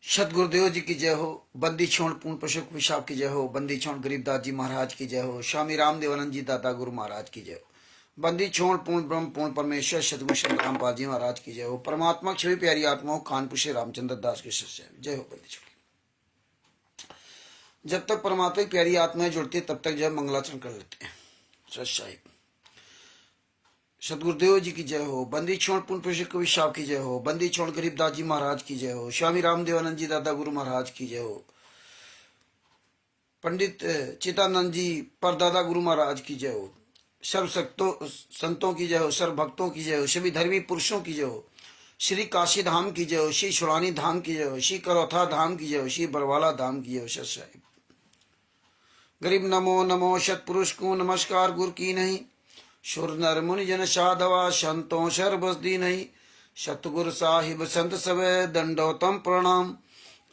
सतगुरुदेव जी की जय हो। बंदी छोड़ पूर्ण पशुक पिशाब की जय हो। बंदी छोड़ गरीबदास जी महाराज की जय हो। स्वामी रामदेवानंद जी दादा गुरु महाराज की जय हो। बंदी छोड़ पूर्ण ब्रह्म पूर्ण परमेश्वर सतगुरु संत रामपाल जी महाराज की जय हो। परमात्मा छवि प्यारी आत्माओं कानपुर से रामचंद्र दास की जय हो। बंदी छोड़ जब तक परमात्मा की प्यारी आत्माएं जुड़ती तब तक जय मंगलाचरण कर लेते हैं। सत साहिब सतगुरुदेव जी की जय हो। बंदी छोड़ पूर्ण पुरुष कवि साहब की जय हो। बंदी छोड़ गरीबदास जी महाराज की जय हो। स्वामी रामदेवानंद जी दादा गुरु महाराज की जय हो। पंडित चितानंद जी परदादा गुरु महाराज की जय हो। सर्व संतों की जय हो। सर्व भक्तों की जय हो। सभी धर्मी पुरुषों की जय हो। श्री काशी धाम की जय हो। श्री सुरानी धाम की जय हो। श्री करौथा धाम की जय हो। श्री बरवाला धाम की जय हो। सत साहिब गरीब नमो नमो सतपुरुष को नमस्कार गुरु की नहीं। सुर नर मुनि जन साधवा संतों शर बसदी नहीं। सतगुरु साहिब संत सवे दंडोतम प्रणाम।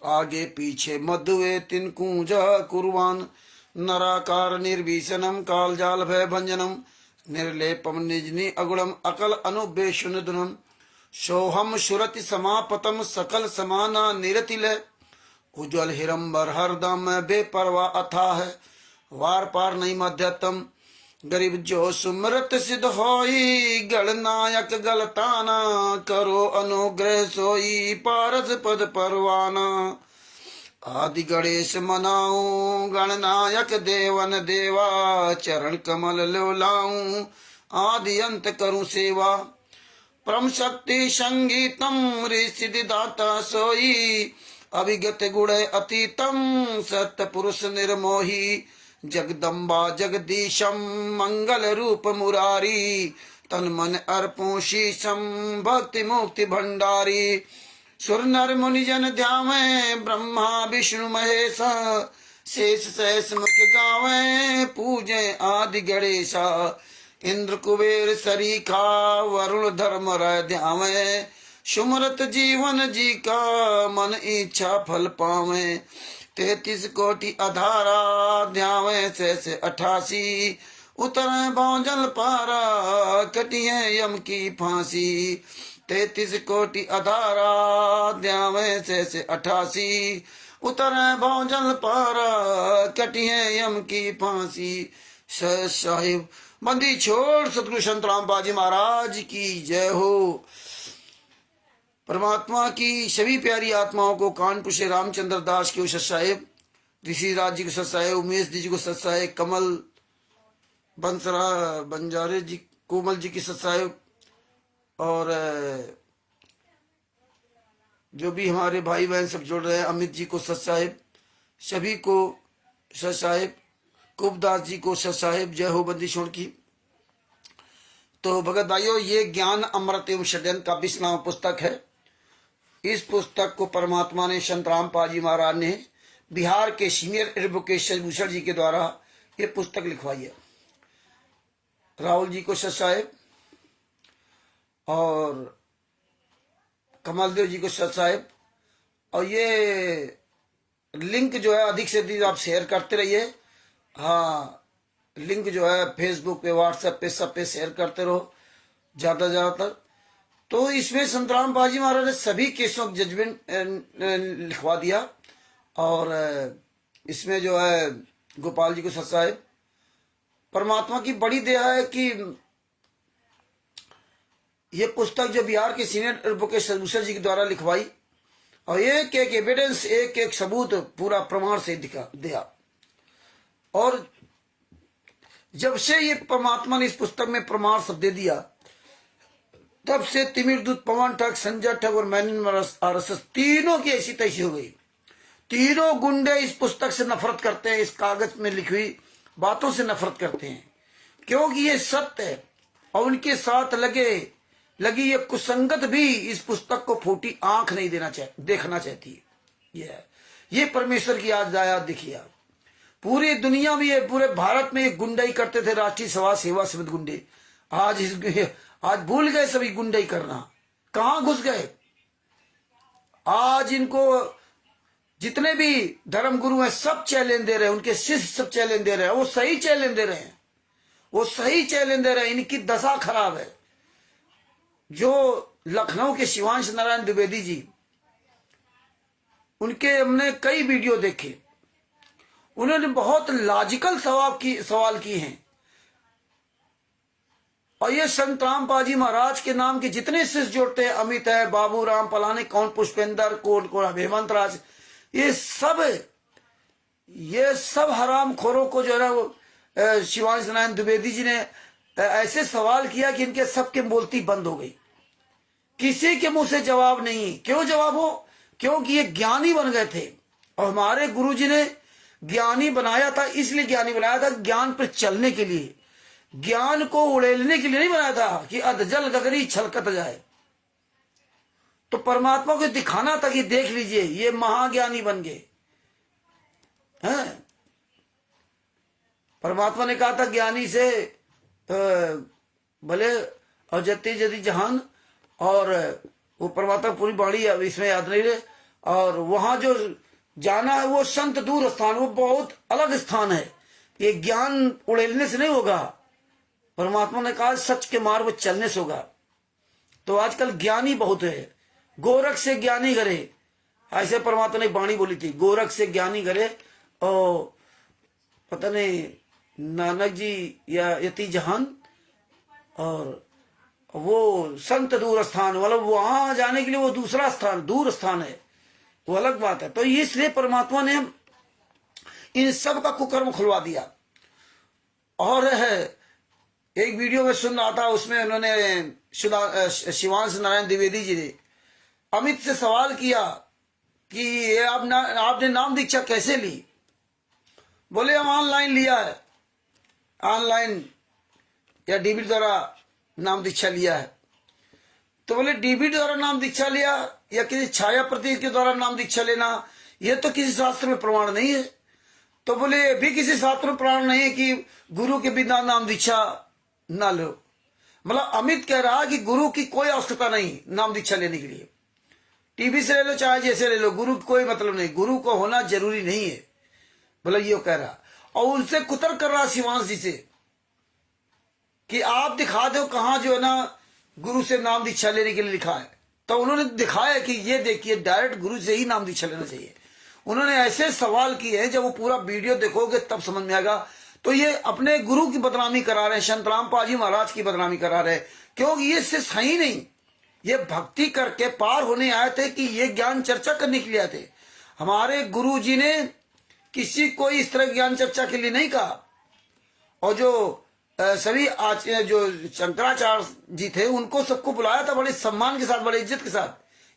आगे पीछे मधुए तिनकू जा कुर्बान। नराकार निर्भीषणम काल जाल भय भंजनम। निर्लेपम निजनी अगुणम अकल अनुबेशुनदनम। सोहम सुरति समापतम सकल समाना निरतिल। उज्ज्वल हिरंबर हरदम बेपरवा अथा है। वार पार नहीं मध्यतम। गरीब जो सुमरत सिद्ध होई गणनायक गलताना। करो अनुग्रह सोई पारस पद परवाना। आदि गणेश मनाऊं गणनायक देवन देवा। चरण कमल लो लाऊं आदि अंत करूं सेवा। परम शक्ति संगीतम ऋषि दाता सोई। अभिगत गुण अतीतम सत्य पुरुष निर्मोही। जगदम्बा जगदीशम मंगल रूप मुरारी। तन मन अर्पों शीशम भक्ति मुक्ति भंडारी। सुर नर मुनि जन ध्यावे ब्रह्मा विष्णु महेश। शेष सहस मुख गावे पूजे आदि गणेशा। इंद्र कुबेर सरीखा वरुण धर्म राय ध्यावे। सुमरत जीवन जी का मन इच्छा फल पावे। 33 कोटि अधारा ध्यावे से 88। उतरे भौजल पारा कटिए यम की फांसी। 33 कोटि अधारा ध्यावे से 88। उतरे भौजल पारा कटिए यम की फांसी। साहिब बंदी छोड़ सतगुरु संत रामपाल जी महाराज की जय हो। परमात्मा की सभी प्यारी आत्माओं को कानपुर से रामचंद्र दास की सत साहिब। ऋषि राज जी को सत साहिब। उमेश जी को सत साहिब। कमल बंसरा बंजारे जी कोमल जी की सत साहिब। और जो भी हमारे भाई बहन सब जुड़ रहे हैं अमित जी को सत साहिब। सभी को सत साहिब। कुबदास जी को सत साहिब। जय हो बंदी छोड़ की। तो भगत भाइयों ये ज्ञान अमृत एवं षड्यंत्र का 20वां पुस्तक है। इस पुस्तक को परमात्मा ने संत रामपाल जी महाराज ने बिहार के सीनियर एडवोकेट शशिभूषण जी के द्वारा ये पुस्तक लिखवाई है। राहुल जी को सत साहिब और कमलदेव जी को सत साहिब। और ये लिंक जो है अधिक से अधिक आप शेयर करते रहिए। हाँ लिंक जो है फेसबुक पे व्हाट्सएप पे सब पे शेयर करते रहो ज्यादा ज्यादातर। तो इसमें संत रामपाल जी महाराज ने सभी केसों का जजमेंट लिखवा दिया। और इसमें जो है गोपाल जी को सत साहिब। परमात्मा की बड़ी दया है कि ये पुस्तक जो बिहार के सीनियर एडवोकेट शशिभूषण जी के द्वारा लिखवाई और एक एक एविडेंस एक एक सबूत पूरा प्रमाण से दिया। और जब से ये परमात्मा ने इस पुस्तक में प्रमाण सब दे दिया तब से तिमिर दूत पवन ठग संजय ठग और मैनन आरएसएस तीनों की ऐसी तैसी हो गई। तीनों गुंडे इस पुस्तक से नफरत करते हैं। इस कागज में लिखी हुई बातों से नफरत करते हैं क्योंकि ये सत्य है। और उनके साथ लगी ये कुसंगत भी इस पुस्तक को फूटी आंख नहीं देखना चाहती है। ये परमेश्वर की आज दया दिखी। पूरी दुनिया में ये पूरे भारत में ये गुंडाई करते थे राष्ट्रीय समाज सेवा समिति गुंडे। आज भूल गए सभी गुंडाई करना। कहां घुस गए। आज इनको जितने भी धर्म गुरु हैं सब चैलेंज दे रहे हैं। उनके शिष्य सब चैलेंज दे रहे हैं। वो सही चैलेंज दे रहे हैं। वो सही चैलेंज दे रहे हैं। इनकी दशा खराब है। जो लखनऊ के शिवांश नारायण द्विवेदी जी उनके हमने कई वीडियो देखे, उन्होंने बहुत लॉजिकल सवाल किए हैं। और ये संत रामपाल जी महाराज के नाम के जितने शिष्य जोड़ते हैं, अमित है, बाबू राम, पलाने कौन, पुष्पेंद्र, कौन हेमंत राज, ये सब हराम खोरों को जो है ना वो शिवांश नारायण द्विवेदी जी ने ऐसे सवाल किया कि इनके सबके बोलती बंद हो गई। किसी के मुंह से जवाब नहीं। क्यों जवाब हो? क्योंकि ये ज्ञानी बन गए थे, और हमारे गुरु जी ने ज्ञानी बनाया था। इसलिए ज्ञानी बनाया था, ज्ञान पर चलने के लिए, ज्ञान को उड़ेलने के लिए नहीं बनाया था कि अधजल गगरी छलकत जाए। तो परमात्मा को दिखाना था कि देख लीजिए ये महाज्ञानी बन गए हैं। परमात्मा ने कहा था ज्ञानी से भले और जति जति जहान, और वो परमात्मा पूरी बाणी इसमें याद नहीं रहे। और वहां जो जाना है वो संत दूर स्थान, वो बहुत अलग स्थान है। ये ज्ञान उड़ेलने से नहीं होगा, परमात्मा ने कहा सच के मार्ग पर चलने से होगा। तो आजकल ज्ञानी बहुत है, गोरख से ज्ञानी करे, ऐसे परमात्मा ने बाणी बोली थी, गोरख से ज्ञानी करे। और पता नहीं नानक जी या यति जहान, और वो संत दूर स्थान, मतलब वहां जाने के लिए वो दूसरा स्थान, दूर स्थान है, वो अलग बात है। तो इसलिए परमात्मा ने इन सब का कुकर्म खुलवा दिया। और एक वीडियो में सुन रहा था, उसमें उन्होंने शिवांश नारायण द्विवेदी जी ने अमित से सवाल किया कि ये आपने नाम दीक्षा कैसे ली? बोले हम ऑनलाइन लिया है, ऑनलाइन या डीबी द्वारा नाम दीक्षा लिया है। तो बोले डीबी द्वारा नाम दीक्षा लिया या किसी छाया प्रतीक के द्वारा नाम दीक्षा लेना, ये तो किसी शास्त्र में प्रमाण नहीं है। तो बोले भी किसी शास्त्र में प्रमाण नहीं है कि गुरु के बिना नाम दीक्षा ना लो। मतलब अमित कह रहा कि गुरु की कोई आवश्यकता नहीं नाम दीक्षा लेने के लिए, टीवी से ले लो चाहे जैसे ले लो, गुरु की कोई मतलब नहीं, गुरु को होना जरूरी नहीं है। बोला ये कह रहा, और उनसे कुतर कर रहा शिवांश जी से कि आप दिखा दो कहां जो है ना गुरु से नाम दीक्षा लेने के लिए लिखा है। तो उन्होंने दिखाया कि ये देखिए डायरेक्ट गुरु से ही नाम दीक्षा लेना चाहिए। उन्होंने ऐसे सवाल किए हैं, जब वो पूरा वीडियो देखोगे तब समझ में आएगा। तो ये अपने गुरु की बदनामी करा रहे हैं, संत रामपाल जी महाराज की बदनामी करा रहे हैं, क्योंकि ये इससे सही नहीं। ये भक्ति करके पार होने आए थे कि ये ज्ञान चर्चा करने के लिए आए थे। हमारे गुरु जी ने किसी को इस तरह ज्ञान चर्चा के लिए नहीं कहा। और जो सभी जो शंकराचार्य जी थे उनको सबको बुलाया था बड़े सम्मान के साथ, बड़े इज्जत के साथ,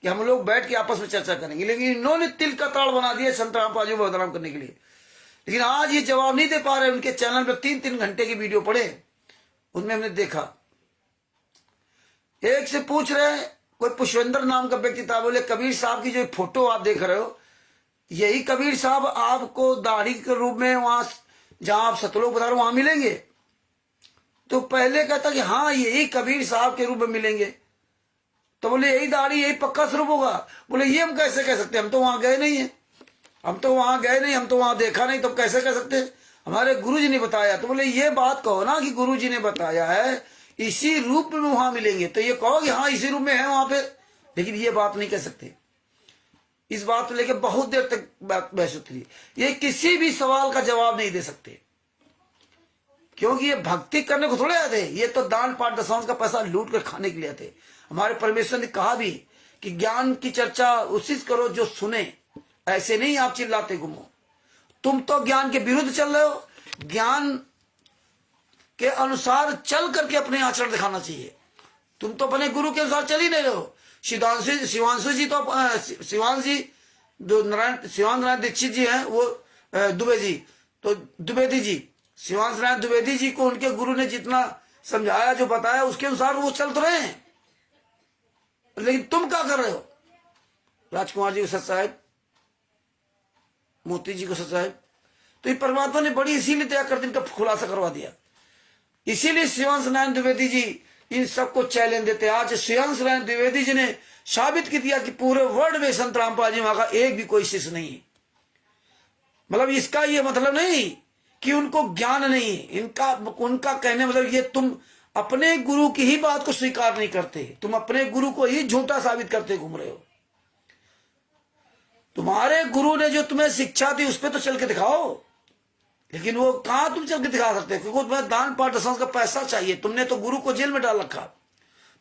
कि हम लोग बैठ के आपस में चर्चा करेंगे। लेकिन इन्होंने तिल का ताड़ बना दिया संत रामपाल जी को बदनाम करने के लिए। लेकिन आज ये जवाब नहीं दे पा रहे। उनके चैनल पर 3-3 घंटे की वीडियो पड़े, उनमें हमने देखा, एक से पूछ रहे, कोई पुष्पेंद्र नाम का व्यक्ति था, बोले कबीर साहब की जो फोटो आप देख रहे हो, यही कबीर साहब आपको दाढ़ी के रूप में वहां जहां आप सतलोक बता रहे वहां मिलेंगे? तो पहले कहता कि हाँ यही कबीर साहब के रूप में मिलेंगे। तो बोले यही दाढ़ी यही पक्का स्वरूप होगा? बोले ये हम कैसे कह सकते, हम तो वहां गए नहीं है, हम तो वहां गए नहीं, हम तो वहां देखा नहीं, तो कैसे कह सकते, हमारे गुरुजी ने बताया। तो बोले ये बात कहो ना कि गुरुजी ने बताया है इसी रूप में वहां मिलेंगे, तो ये कहो कि हाँ इसी रूप में है वहां पे। लेकिन ये बात नहीं कह सकते। इस बात को लेकर बहुत देर तक बहस होती थी। ये किसी भी सवाल का जवाब नहीं दे सकते, क्योंकि ये भक्ति करने को थोड़े आते, ये तो दान पाठ दशांश का पैसा लूट कर खाने के लिए आते। हमारे परमेश्वर ने कहा भी कि ज्ञान की चर्चा उसी से करो जो सुने, ऐसे नहीं आप चिल्लाते घूमो। तुम तो ज्ञान के विरुद्ध चल रहे हो। ज्ञान के अनुसार चल करके अपने आचरण दिखाना चाहिए। तुम तो अपने गुरु के अनुसार चल ही नहीं रहे हो। शिवांशु जी तो शिवांश जी जो शिवांश नारायण दीक्षित जी हैं, वो दुबे जी, तो द्विवेदी जी, शिवांश नारायण द्विवेदी जी को उनके गुरु ने जितना समझाया, जो बताया, उसके अनुसार वो चल तो रहे हैं। लेकिन तुम क्या कर रहे हो? राजकुमार जी को सच साहेब, मोती जी को सच साहेब। तो ये परमात्मा ने बड़ी इसीलिए दया कर दी, इनका खुलासा करवा दिया। इसीलिए शिवांश नारायण द्विवेदी जी इन सबको चैलेंज देते। आज शिवांश नारायण द्विवेदी जी ने साबित कर दिया कि पूरे वर्ल्ड में संत रामपाल जी वहां का एक भी कोई शिष्य नहीं है। मतलब इसका ये मतलब नहीं कि उनको ज्ञान नहीं, इनका उनका कहने मतलब ये तुम अपने गुरु की ही बात को स्वीकार नहीं करते, तुम अपने गुरु को ही झूठा साबित करते घूम रहे हो। तुम्हारे गुरु ने जो तुम्हें शिक्षा दी उस पर तो चल के दिखाओ। लेकिन वो कहां तुम चल के दिखा सकते हो, क्योंकि तुम्हें दान पाठ दशंस का पैसा चाहिए। तुमने तो गुरु को जेल में डाल रखा।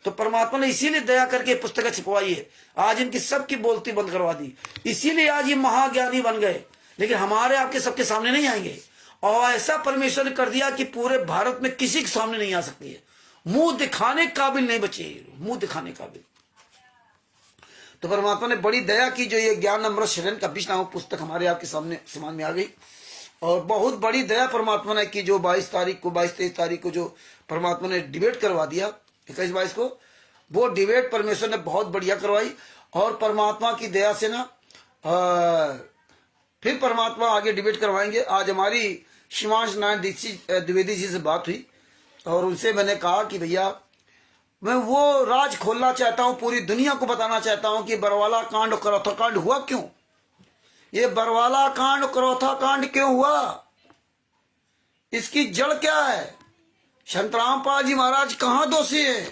तो परमात्मा ने इसीलिए दया करके पुस्तकें छिपवाई है, आज इनकी सबकी बोलती बंद करवा दी। इसीलिए आज ये महाज्ञानी बन गए, लेकिन हमारे आपके सबके सामने नहीं आएंगे। और ऐसा परमेश्वर ने कर दिया कि पूरे भारत में किसी के सामने नहीं आ सकती है। मुंह दिखाने काबिल नहीं बचे, मुंह दिखाने काबिल। तो परमात्मा ने बड़ी दया की, जो ये ज्ञान अमृत शरण का 20 नामक पुस्तक हमारे आपके सामने समाज में आ गई। और बहुत बड़ी दया परमात्मा ने की, जो 22 तारीख को 22-23 तारीख को जो परमात्मा ने डिबेट करवा दिया 21-22 को, वो डिबेट परमेश्वर ने बहुत बढ़िया करवाई। और परमात्मा की दया से ना फिर परमात्मा आगे डिबेट करवाएंगे। आज हमारी शिवांश नारायण दीक्षित द्विवेदी जी से बात हुई और उनसे मैंने कहा कि भैया मैं वो राज खोलना चाहता हूं, पूरी दुनिया को बताना चाहता हूं कि बरवाला कांड और करौथा कांड हुआ क्यों। ये बरवाला कांड और करौथा कांड क्यों हुआ, इसकी जड़ क्या है। संतराम पाल जी महाराज कहां दोषी है।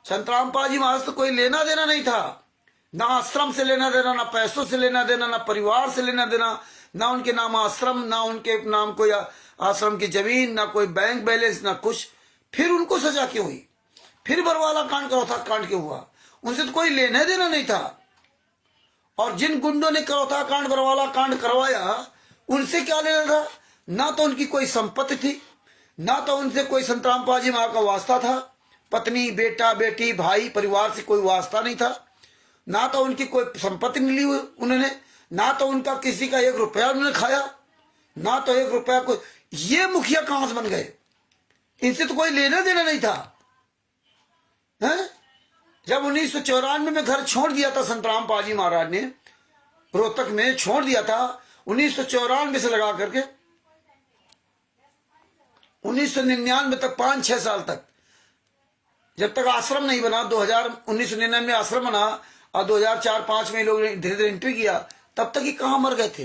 संतराम पाल जी महाराज तो कोई लेना देना नहीं था, ना आश्रम से लेना देना, ना पैसों से लेना देना, ना परिवार से लेना देना, ना उनके नाम आश्रम, ना उनके नाम कोई आश्रम की जमीन, ना कोई बैंक बैलेंस, ना कुछ। फिर उनको सजा क्यों हुई, फिर बरवाला कांड करौथा कांड क्यों हुआ। उनसे तो कोई लेना देना नहीं था। और जिन गुंडों ने करौथा कांड बरवाला कांड करवाया उनसे क्या लेना था। ना तो उनकी कोई संपत्ति थी, ना तो उनसे कोई संतराम पाल जी महाराज का वास्ता था। पत्नी बेटा बेटी भाई परिवार से कोई वास्ता नहीं था। ना तो उनकी कोई संपत्ति मिली उन्होंने, ना तो उनका किसी का 1 रुपया उन्होंने खाया, ना तो 1 रुपया को। ये मुखिया कहां से बन गए, इनसे तो कोई लेना देना नहीं था। है? जब 1994 में घर छोड़ दिया था संतराम पाल जी महाराज ने, रोहतक में छोड़ दिया था 1994 से लगा करके 1999 तक, 5-6 साल तक, जब तक आश्रम नहीं बना। 1999 में आश्रम बना और 2004-05 में लोग धीरे धीरे एंट्री किया। तब तक ही कहां मर गए थे,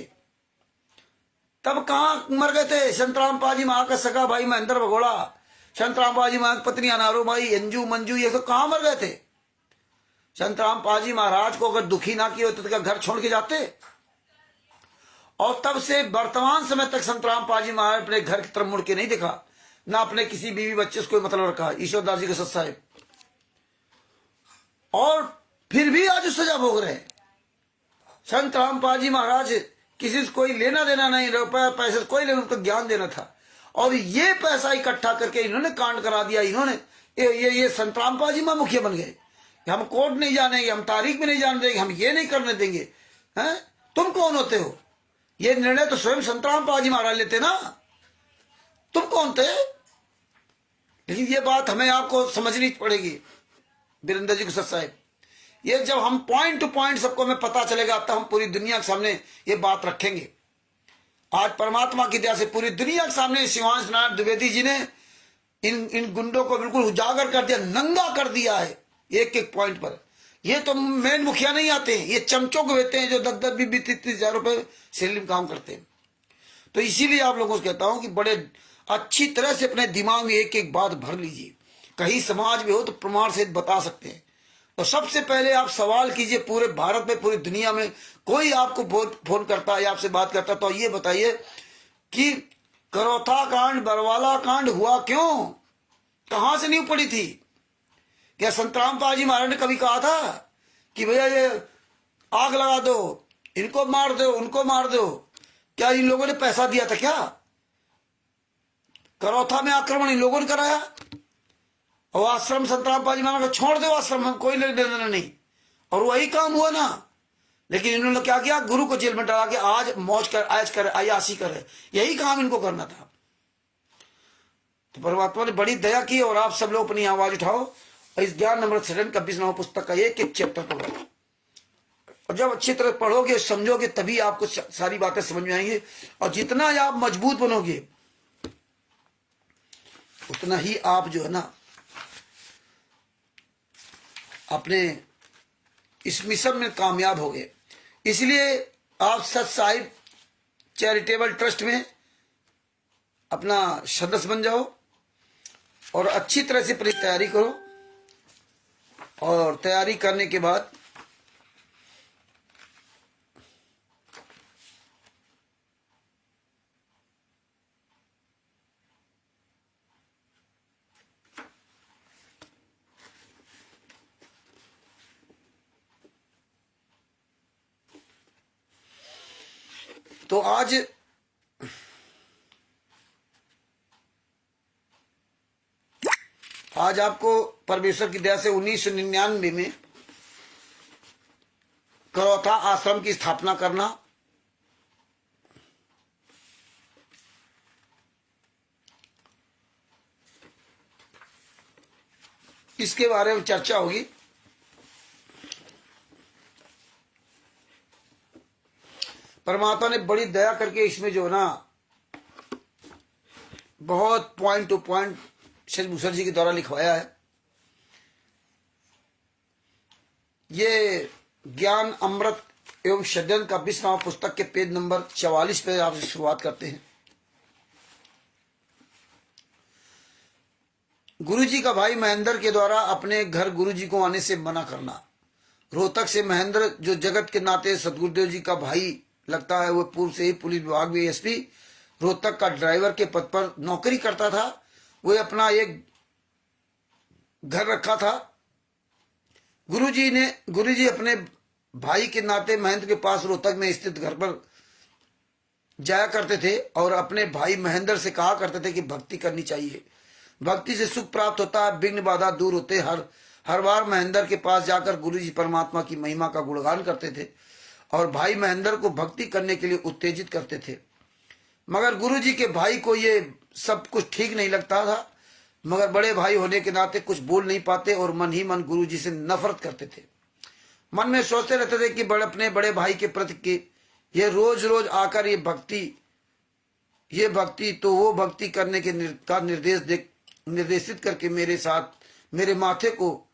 तब कहां मर गए थे। संतराम पाल जी महाराज का सगा भाई महेंद्र भगोड़ा, संतराम पाल जी महाराज की पत्नी अनारो भाई, अंजू मंजू, ये सब कहां मर गए थे। संतराम पाल जी महाराज को अगर दुखी ना किए होते तो क्या घर छोड़ के जाते। और तब से वर्तमान समय तक संतराम पाल जी महाराज अपने घर की तरफ मुड़ के नहीं देखा, ना अपने किसी बीवी बच्चे से कोई मतलब रखा। ईश्वरदास जी के सत साहेब, और फिर भी आज सजा भोग रहे हैं। संतराम पाल जी महाराज किसी से कोई लेना देना नहीं, रुपया पैसे से कोई लेना, उनको ज्ञान देना था। और ये पैसा इकट्ठा करके इन्होंने कांड करा दिया। इन्होंने ये संतराम पाल जी महाराज मुखिया बन गए। हम कोर्ट नहीं जानेंगे, हम तारीख में नहीं जाने देंगे, हम ये नहीं करने देंगे। हैं? तुम कौन होते हो। ये निर्णय तो स्वयं संतराम पाल जी महाराज लेते ना, तुम कौन थे। लेकिन ये बात हमें आपको समझनी पड़ेगी वीरेंद्र जी को सत साहेब। ये जब हम पॉइंट टू पॉइंट सबको हमें पता चलेगा तब हम पूरी दुनिया के सामने ये बात रखेंगे। आज परमात्मा की दया से पूरी दुनिया के सामने शिवांश नारायण द्विवेदी जी ने इन गुंडों को बिल्कुल उजागर कर दिया, नंगा कर दिया है एक एक पॉइंट पर। ये तो मेन मुखिया नहीं आते हैं, ये चमचों को देते हैं जो 10-10, 20-20, 30 हजार रुपए सैलरी में काम करते हैं। तो इसीलिए आप लोगों से कहता हूं कि बड़े अच्छी तरह से अपने दिमाग में एक एक बात भर लीजिए। कहीं समाज में हो तो प्रमाण से बता सकते हैं। तो सबसे पहले आप सवाल कीजिए, पूरे भारत में पूरी दुनिया में कोई आपको फोन करता है, आपसे बात करता है, तो ये बताइए कि करौथा कांड बरवाला कांड हुआ क्यों, कहां से नींव पड़ी थी। क्या संतराम पाल जी महाराज ने कभी कहा था कि भैया ये आग लगा दो, इनको मार दो, उनको मार दो। क्या इन लोगों ने पैसा दिया था क्या। करौथा में आक्रमण इन लोगों ने कराया और आश्रम संतराम पाल जी महाराज को छोड़ दो, आश्रम में कोई लेना देना नहीं। और वही काम हुआ ना। लेकिन इन्होंने क्या किया, गुरु को जेल में डाला के आज मौज कर, आज कर, अयासी करे, यही काम इनको करना था। तो परमात्मा ने बड़ी दया की और आप सब लोग अपनी आवाज उठाओ और इस ज्ञान अमृत शरण का 20वां पुस्तक का एक एक चैप्टर पढ़ो। और जब अच्छी तरह पढ़ोगे समझोगे तभी आपको सारी बातें समझ में आएंगी। और जितना आप मजबूत बनोगे उतना ही आप जो है ना अपने इस मिशन में कामयाब हो गए। इसलिए आप सत साहिब चैरिटेबल ट्रस्ट में अपना सदस्य बन जाओ और अच्छी तरह से पूरी तैयारी करो। और तैयारी करने के बाद तो आज आपको परमेश्वर की दया से 1999 में करौथा आश्रम की स्थापना करना, इसके बारे में चर्चा होगी। परमात्मा ने बड़ी दया करके इसमें जो ना बहुत पॉइंट टू पॉइंट शशभूषण जी के द्वारा लिखवाया है। ये ज्ञान अमृत एवं षड्यंत्र का 20वां पुस्तक के पेज नंबर 44 पे आपसे शुरुआत करते हैं। गुरुजी का भाई महेंद्र के द्वारा अपने घर गुरुजी को आने से मना करना। रोहतक से महेंद्र, जो जगत के नाते सतगुरुदेव जी का भाई लगता है, वो पूर्व से ही पुलिस विभाग में एसपी रोहतक का ड्राइवर के पद पर नौकरी करता था। वो अपना एक घर रखा था। गुरुजी अपने भाई के नाते महेंद्र के पास रोहतक में स्थित घर पर जाया करते थे और अपने भाई महेंद्र से कहा करते थे कि भक्ति करनी चाहिए, भक्ति से सुख प्राप्त होता है, विघ्न बाधा दूर होते। हर बार महेंद्र के पास जाकर गुरुजी परमात्मा की महिमा का गुणगान करते थे और भाई महेंद्र को भक्ति करने के लिए उत्तेजित करते थे। मगर गुरुजी के भाई को ये सब कुछ ठीक नहीं लगता था, मगर बड़े भाई होने के नाते कुछ बोल नहीं पाते और मन ही मन गुरुजी से नफरत करते थे। मन में सोचते रहते थे कि अपने बड़े भाई के प्रति कि ये रोज रोज आकर ये भक्ति तो वो भक्ति करने के का निर्देशित करके मेरे माथे को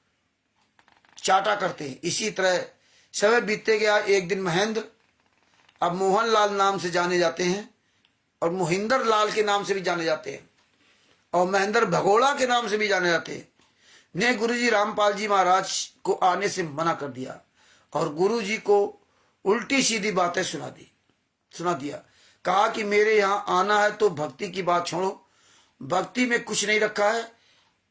चाटा करते हैं। इसी तरह समय बीतते गया। एक दिन महेंद्र अब मोहन लाल नाम से जाने जाते हैं और मोहिंदर लाल के नाम से भी जाने जाते हैं और महेंद्र भगोड़ा के नाम से भी जाने जाते हैं, ने गुरुजी रामपाल जी महाराज को आने से मना कर दिया और गुरुजी को उल्टी सीधी बातें सुना दिया। कहा कि मेरे यहाँ आना है तो भक्ति की बात छोड़ो, भक्ति में कुछ नहीं रखा है,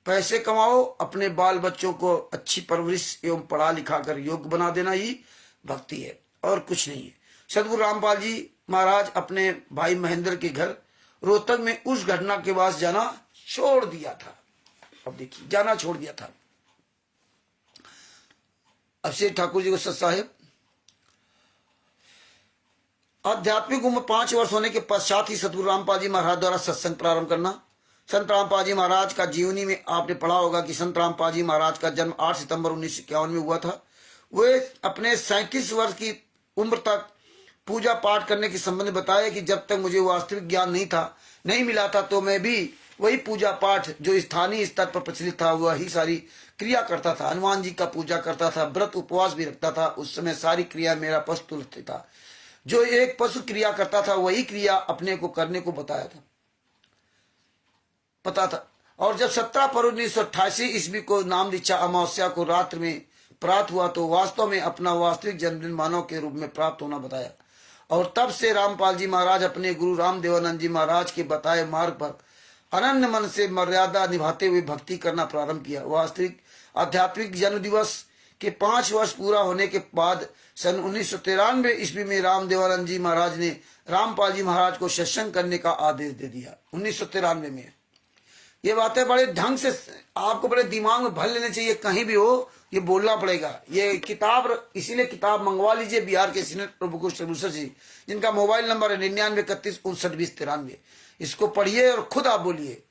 पैसे कमाओ, अपने बाल बच्चों को अच्छी परवरिश एवं पढ़ा लिखा कर योग्य बना देना ही भक्ति है और कुछ नहीं है। सदगुरु रामपाल जी महाराज अपने भाई महेंद्र के घर रोहतक में उस घटना के बाद जाना छोड़ दिया था। अब देखिए, जाना छोड़ दिया था। अब से ठाकुर जी को सत साहेब आध्यात्मिक उम्र 5 वर्ष होने के पश्चात ही सतगुरु रामपाल जी महाराज द्वारा सत्संग प्रारंभ करना। संत रामपाल जी महाराज का जीवनी में आपने पढ़ा होगा कि संत रामपाल जी महाराज का जन्म 8 सितंबर 1951 में हुआ था। वे अपने 37 वर्ष की उम्र तक पूजा पाठ करने के संबंध में बताया कि जब तक मुझे वास्तविक ज्ञान नहीं मिला था तो मैं भी वही पूजा पाठ जो स्थानीय स्तर पर प्रचलित था वही सारी क्रिया करता था। हनुमान जी का पूजा करता था, व्रत उपवास भी रखता था। उस समय सारी क्रिया मेरा पशु तुल्य था। जो एक पशु क्रिया करता था वही क्रिया अपने को करने को पता था। और जब 17 फरवरी 1988 ईस्वी को नाम दीक्षा अमावस्या को रात्र में प्राप्त हुआ तो वास्तव में अपना वास्तविक जन्मदिन मानव के रूप में प्राप्त होना बताया। और तब से रामपाल जी महाराज अपने गुरु रामदेवानंद जी महाराज के बताए मार्ग पर अनन्य मन से मर्यादा निभाते हुए भक्ति करना प्रारंभ किया। वास्तविक आध्यात्मिक जन्म दिवस के 5 वर्ष पूरा होने के बाद सन 1993 ईस्वी में रामदेवानंद जी महाराज ने रामपाल जी महाराज को सत्संग करने का आदेश दे दिया। 1993 में ये बातें बड़े ढंग से आपको बड़े दिमाग में भर लेने चाहिए, कहीं भी हो ये बोलना पड़ेगा। ये किताब इसीलिए किताब मंगवा लीजिए बिहार के सीनियर प्रभु कुश जी, जिनका मोबाइल नंबर है 9931592093। इसको पढ़िए और खुद आप बोलिए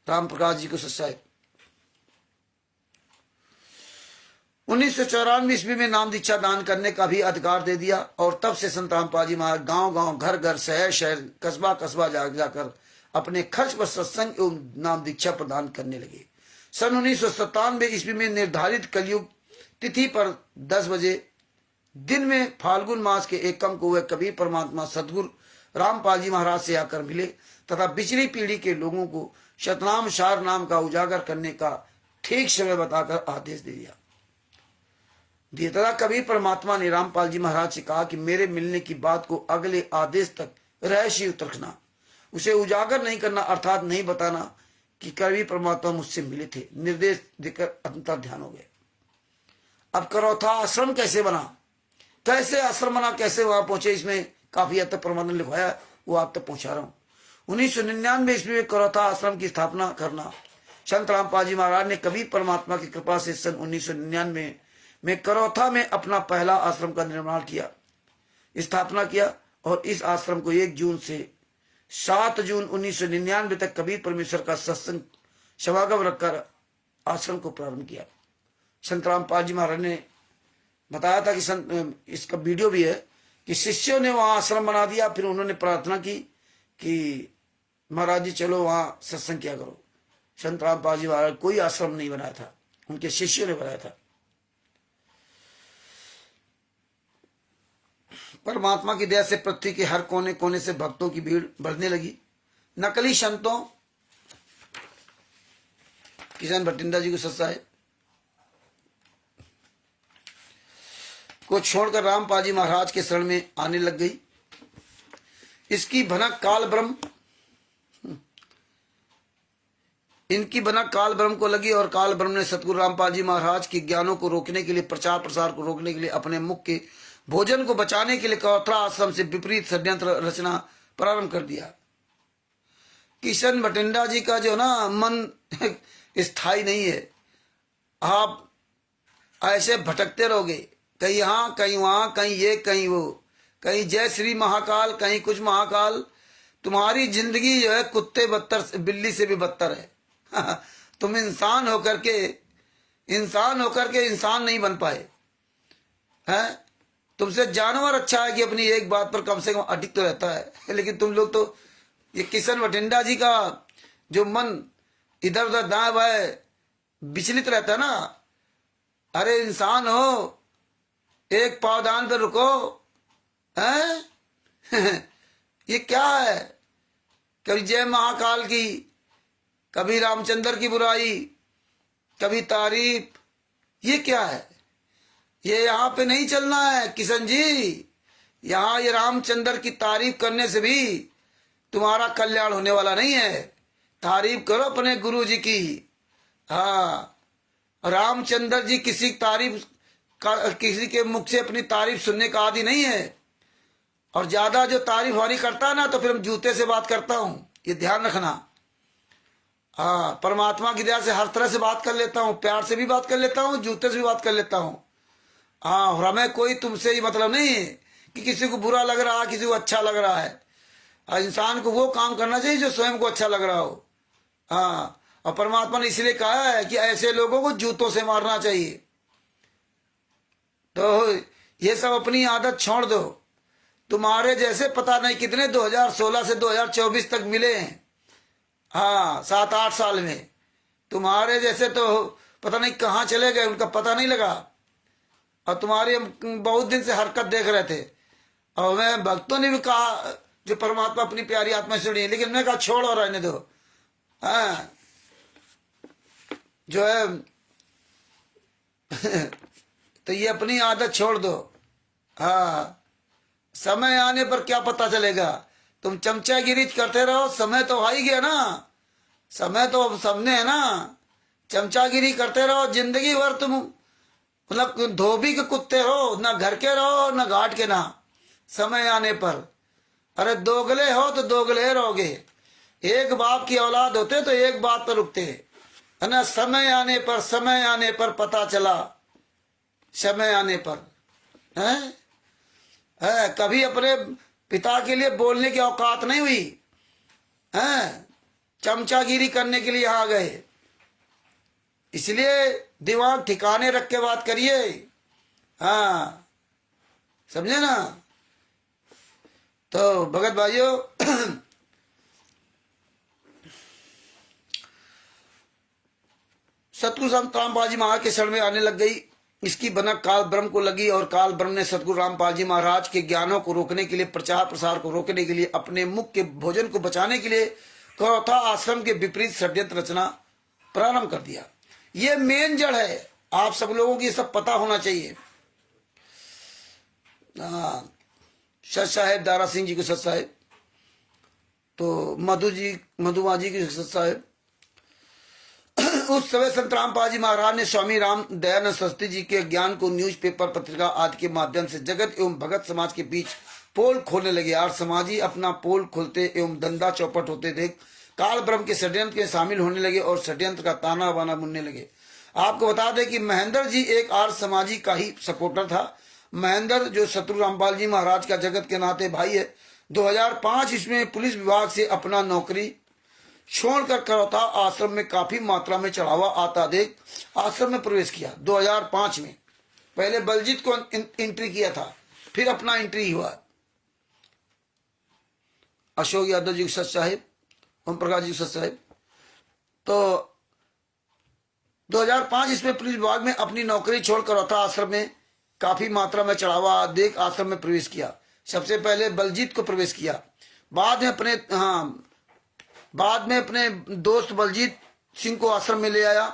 राम प्रकाश जी को सत्साहेब। 1994 ईस्वी में नाम दीक्षा दान करने का भी अधिकार दे दिया और तब से संत रामपाल जी महाराज गांव-गांव, घर-घर, शहर-शहर, कस्बा-कस्बा जाकर अपने खर्च पर सत्संग एवं नाम दीक्षा प्रदान करने लगे। सन 1997 ईस्वी में निर्धारित कलयुग तिथि पर 10 बजे दिन में फाल्गुन मास के एकम को वह कबीर परमात्मा सदगुरु रामपाल जी महाराज से आकर मिले तथा पिछली पीढ़ी के लोगों को शतनाम शार नाम का उजागर करने का ठीक समय बताकर आदेश दे दिया। तथा कबीर परमात्मा ने रामपाल जी महाराज से कहा कि मेरे मिलने की बात को अगले आदेश तक रहस्ययुक्त रखना, उसे उजागर नहीं करना, अर्थात नहीं बताना कि कबीर परमात्मा मुझसे मिले थे। निर्देश देकर अंतर ध्यान हो गए। अब करौथा आश्रम कैसे बना, कैसे वहां पहुंचे, इसमें काफी हद तक परमात्मा ने लिखवाया, वो आप तक पहुंचा रहा हूं। 1999 ईस्वी में करौथा आश्रम की स्थापना करना। संत रामपाल जी महाराज ने कबीर परमात्मा की कृपा से सन 1999 में करौथा में अपना पहला आश्रम का निर्माण किया, स्थापना किया, और इस आश्रम को 1 जून से 7 जून 1999 तक कबीर परमेश्वर का सत्संग सभागम रखकर आश्रम को प्रारंभ किया। संत रामपाल जी महाराज ने बताया था कि इसका वीडियो भी है कि शिष्यों ने वहां आश्रम बना दिया, फिर उन्होंने प्रार्थना की कि महाराज जी चलो वहां सत्संग किया करो। संत रामपाल जी महाराज कोई आश्रम नहीं बनाया था, उनके शिष्यों ने बनाया था। परमात्मा की दया से पृथ्वी के हर कोने कोने से भक्तों की भीड़ बढ़ने लगी। नकली संतों, किशन भटिंडा जी को सत्सा है, को छोड़कर रामपाल जी महाराज के शरण में आने लग गई। इसकी भनक काल ब्रह्म इनकी भनक काल ब्रह्म को लगी, और काल ब्रह्म ने सतगुरु रामपाल जी महाराज के ज्ञानों को रोकने के लिए, प्रचार प्रसार को रोकने के लिए, अपने मुख के भोजन को बचाने के लिए करौथा आश्रम से विपरीत षड्यंत्र रचना प्रारंभ कर दिया। किशन भटिंडा जी का जो ना मन स्थायी नहीं है, आप ऐसे भटकते रहोगे, कहीं यहाँ कहीं वहां, कहीं ये कहीं वो, कहीं जय श्री महाकाल, कहीं कुछ महाकाल। तुम्हारी जिंदगी जो है कुत्ते बदतर, बिल्ली से भी बदतर है। तुम इंसान होकर के इंसान नहीं बन पाए हैं। तुमसे जानवर अच्छा है कि अपनी एक बात पर कम से कम अडिग तो रहता है, लेकिन तुम लोग तो, ये किशन भटिंडा जी का जो मन इधर उधर दाएं बाएं विचलित रहता है ना, अरे इंसान हो, एक पावदान पर रुको हैं। ये क्या है, कभी जय महाकाल की, कभी रामचंद्र की बुराई, कभी तारीफ, ये क्या है? ये यहाँ पे नहीं चलना है किशन जी। यहाँ ये रामचंद्र की तारीफ करने से भी तुम्हारा कल्याण होने वाला नहीं है। तारीफ करो अपने गुरु जी की। हाँ, रामचंद्र जी किसी के मुख से अपनी तारीफ सुनने का आदि नहीं है, और ज्यादा जो तारीफ वारी करता है ना, तो फिर हम जूते से बात करता हूं, ये ध्यान रखना। हाँ, परमात्मा की दया से हर तरह से बात कर लेता हूँ, प्यार से भी बात कर लेता हूँ, जूते से भी बात कर लेता हूँ। हाँ, और हमें कोई तुमसे ही मतलब नहीं है कि किसी को बुरा लग रहा है, किसी को अच्छा लग रहा है। इंसान को वो काम करना चाहिए जो स्वयं को अच्छा लग रहा हो। हाँ, और परमात्मा ने इसलिए कहा है कि ऐसे लोगों को जूतों से मारना चाहिए। तो ये सब अपनी आदत छोड़ दो। तुम्हारे जैसे पता नहीं कितने 2016 से 2024 तक मिले हैं। हाँ, 7-8 साल में तुम्हारे जैसे तो पता नहीं कहाँ चले गए, उनका पता नहीं लगा। और तुम्हारी हम बहुत दिन से हरकत देख रहे थे, और मैं भक्तों ने भी कहा जो परमात्मा अपनी प्यारी आत्मा से जुड़ी है, लेकिन मैं कहा छोड़ और रहने दो। हाँ, जो है तो ये अपनी आदत छोड़ दो। हाँ, समय आने पर क्या पता चलेगा। तुम चमचागिरी करते रहो, समय तो आ ही गया ना, समय तो अब सामने है ना। चमचागिरी करते रहो जिंदगी भर, तुम मतलब धोबी के कुत्ते रहो, ना घर के रहो ना घाट के। ना समय आने पर, अरे दोगले हो तो दोगले रहोगे। एक बाप की औलाद होते तो एक बात पर रुकते है ना। समय आने पर पता चला, समय आने पर है कभी अपने पिता के लिए बोलने की औकात नहीं हुई है, चमचागिरी करने के लिए आ गए। इसलिए दिमाग ठिकाने रख के बात करिए। हाँ, समझे ना। तो भगत भाइयों, सतगुरु संत रामपाल जी महाराज के शरण में आने लग गई। इसकी भनक काल ब्रह्म को लगी, और काल ब्रह्म ने सतगुरु रामपाल जी महाराज के ज्ञानों को रोकने के लिए, प्रचार प्रसार को रोकने के लिए, अपने मुख के भोजन को बचाने के लिए करौथा आश्रम के विपरीत षड्यंत्र रचना प्रारंभ कर दिया। ये मेन जड़ है। आप सब लोगों को ये सब पता होना चाहिए। सत साहेब दारा सिंह जी को सत साहेब, तो मधुमा जी की सत साहेब। उस समय संत रामपाल जी महाराज ने स्वामी राम दयानंद सरस्वती जी के ज्ञान को न्यूज़पेपर, पत्रिका आदि के माध्यम से जगत एवं भगत समाज के बीच पोल खोलने लगे। आर्य समाजी अपना पोल खोलते एवं धंधा चौपट होते देख काल ब्रह्म के षड्यंत्र के शामिल होने लगे और षड्यंत्र का ताना बाना बुनने लगे। आपको बता दें कि महेंद्र जी एक आर्य समाजी का ही सपोर्टर था। महेंद्र जो शत्रु रामपाल जी महाराज का जगत के नाते भाई है, 2005 इसमें पुलिस विभाग से अपना नौकरी छोड़कर करौता आश्रम में काफी मात्रा में चढ़ावा आता देख आश्रम में प्रवेश किया। 2005 में पहले बलजीत को एंट्री किया था, फिर अपना एंट्री हुआ। अशोक यादव जी सच साहेब, ओम प्रकाश जी सच साहेब। तो 2005 इसमें पुलिस विभाग में अपनी नौकरी छोड़कर करौता आश्रम में काफी मात्रा में चढ़ावा देख आश्रम में प्रवेश किया। सबसे पहले बलजीत को प्रवेश किया, बाद में अपने दोस्त बलजीत सिंह को आश्रम में ले आया।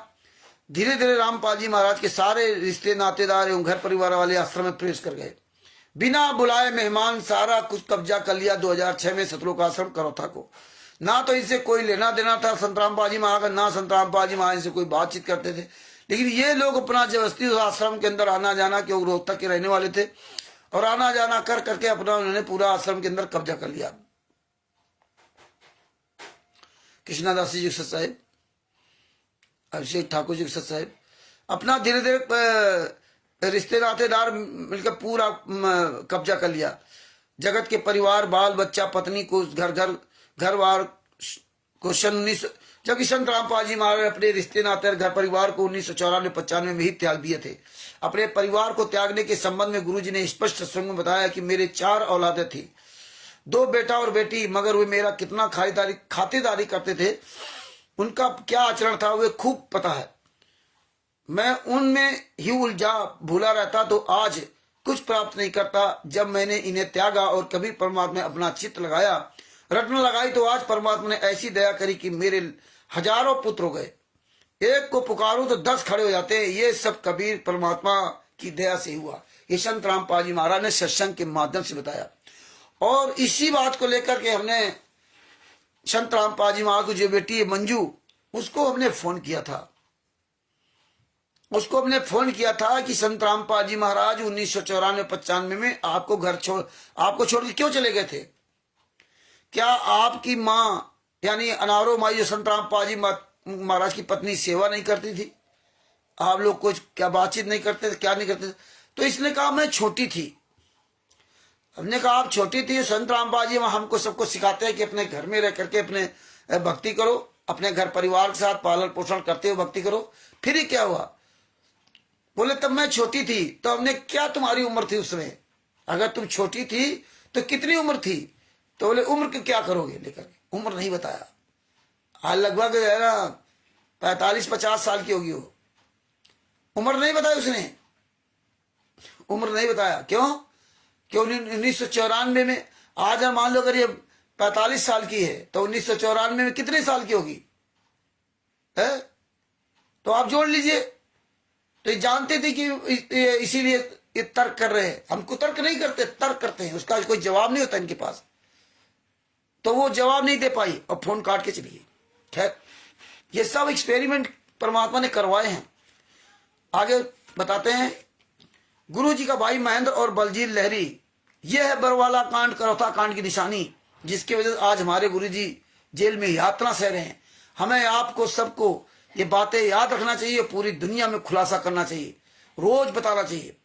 धीरे धीरे रामपाल जी महाराज के सारे रिश्ते नातेदार एवं घर परिवार वाले आश्रम में प्रवेश कर गए। बिना बुलाए मेहमान सारा कुछ कब्जा कर लिया। 2006 में सतलोक आश्रम करौता को ना तो इनसे कोई लेना देना था संत रामपाल जी महाराज, ना संत रामपाल जी महाराज से कोई बातचीत करते थे, लेकिन ये लोग अपना जबरदस्ती उस आश्रम के अंदर आना जाना, क्योंकि रोहतक के रहने वाले थे, और आना जाना कर करके अपना उन्होंने पूरा आश्रम के अंदर कब्जा कर लिया। कृष्णादास जी सत साहेब, अभिषेक ठाकुर जी सत साहेब अपना धीरे धीरे रिश्ते नातेदार मिलकर पूरा कब्जा कर लिया। जगत के परिवार, बाल बच्चा, पत्नी को घर बार को जबकि संत रामपाल जी महाराज अपने रिश्ते नाते घर परिवार को 1994-95 में ही त्याग दिए थे। अपने परिवार को त्यागने के संबंध में गुरुजी ने स्पष्ट सत्संग में बताया कि मेरे 4 औलादें थी, 2 बेटा और बेटी, मगर वे मेरा कितना खातिरदारी करते थे, उनका क्या आचरण था वे खूब पता है। मैं उनमें ही उलझा भूला रहता तो आज कुछ प्राप्त नहीं करता। जब मैंने इन्हें त्यागा और कभी परमात्मा में अपना चित्त लगाया, रटन लगाई, तो आज परमात्मा ने ऐसी दया करी कि मेरे हजारों पुत्र हो गए। एक को पुकारूं तो 10 खड़े हो जाते हैं। ये सब कबीर परमात्मा की दया से हुआ। ये संत रामपाल जी महाराज ने सत्संग के माध्यम से बताया, और इसी बात को लेकर के हमने संत रामपाल जी महाराज को जो बेटी है मंजू, उसको हमने फोन किया था। कि संत रामपाल जी महाराज 1994-95 में आपको छोड़ के क्यों चले गए थे? क्या आपकी माँ यानी अनारो माई जो संत रामपाल जी महाराज की पत्नी सेवा नहीं करती थी? आप लोग कुछ क्या बातचीत नहीं करते थे, क्या नहीं करते थे? तो इसने कहा मैं छोटी थी। हमने कहा आप छोटी थी, संत रामपाल जी हमको सबको सिखाते हैं कि अपने घर में रह करके अपने भक्ति करो, अपने घर परिवार के साथ पालन पोषण करते हुए भक्ति करो। फिर ही क्या हुआ? बोले तब मैं छोटी थी। तो हमने क्या तुम्हारी उम्र थी उस समय? अगर तुम छोटी थी तो कितनी उम्र थी? तो बोले उम्र के क्या करोगे लेकर के? उम्र नहीं बताया। आज लगभग है ना 45-50 साल की होगी वो। उम्र नहीं बताई उसने, उम्र नहीं बताया। क्यों? 1994 में, आज हम मान लो अगर ये 45 साल की है तो 1994 में कितने साल की होगी है? तो आप जोड़ लीजिए। तो ये जानते थे कि इसीलिए ये तर्क कर रहे हैं। हमको तर्क नहीं करते, तर्क करते हैं, उसका कोई जवाब नहीं होता इनके पास। तो वो जवाब नहीं दे पाई और फोन काट के चली गई। खैर, ये सब एक्सपेरिमेंट परमात्मा ने करवाए हैं। आगे बताते हैं। गुरु जी का भाई महेंद्र और बलजीत लहरी, यह है बरवाला कांड, करौता कांड की निशानी, जिसकी वजह से आज हमारे गुरु जी जेल में यातना सह रहे हैं। हमें आपको सबको ये बातें याद रखना चाहिए, पूरी दुनिया में खुलासा करना चाहिए, रोज बताना चाहिए।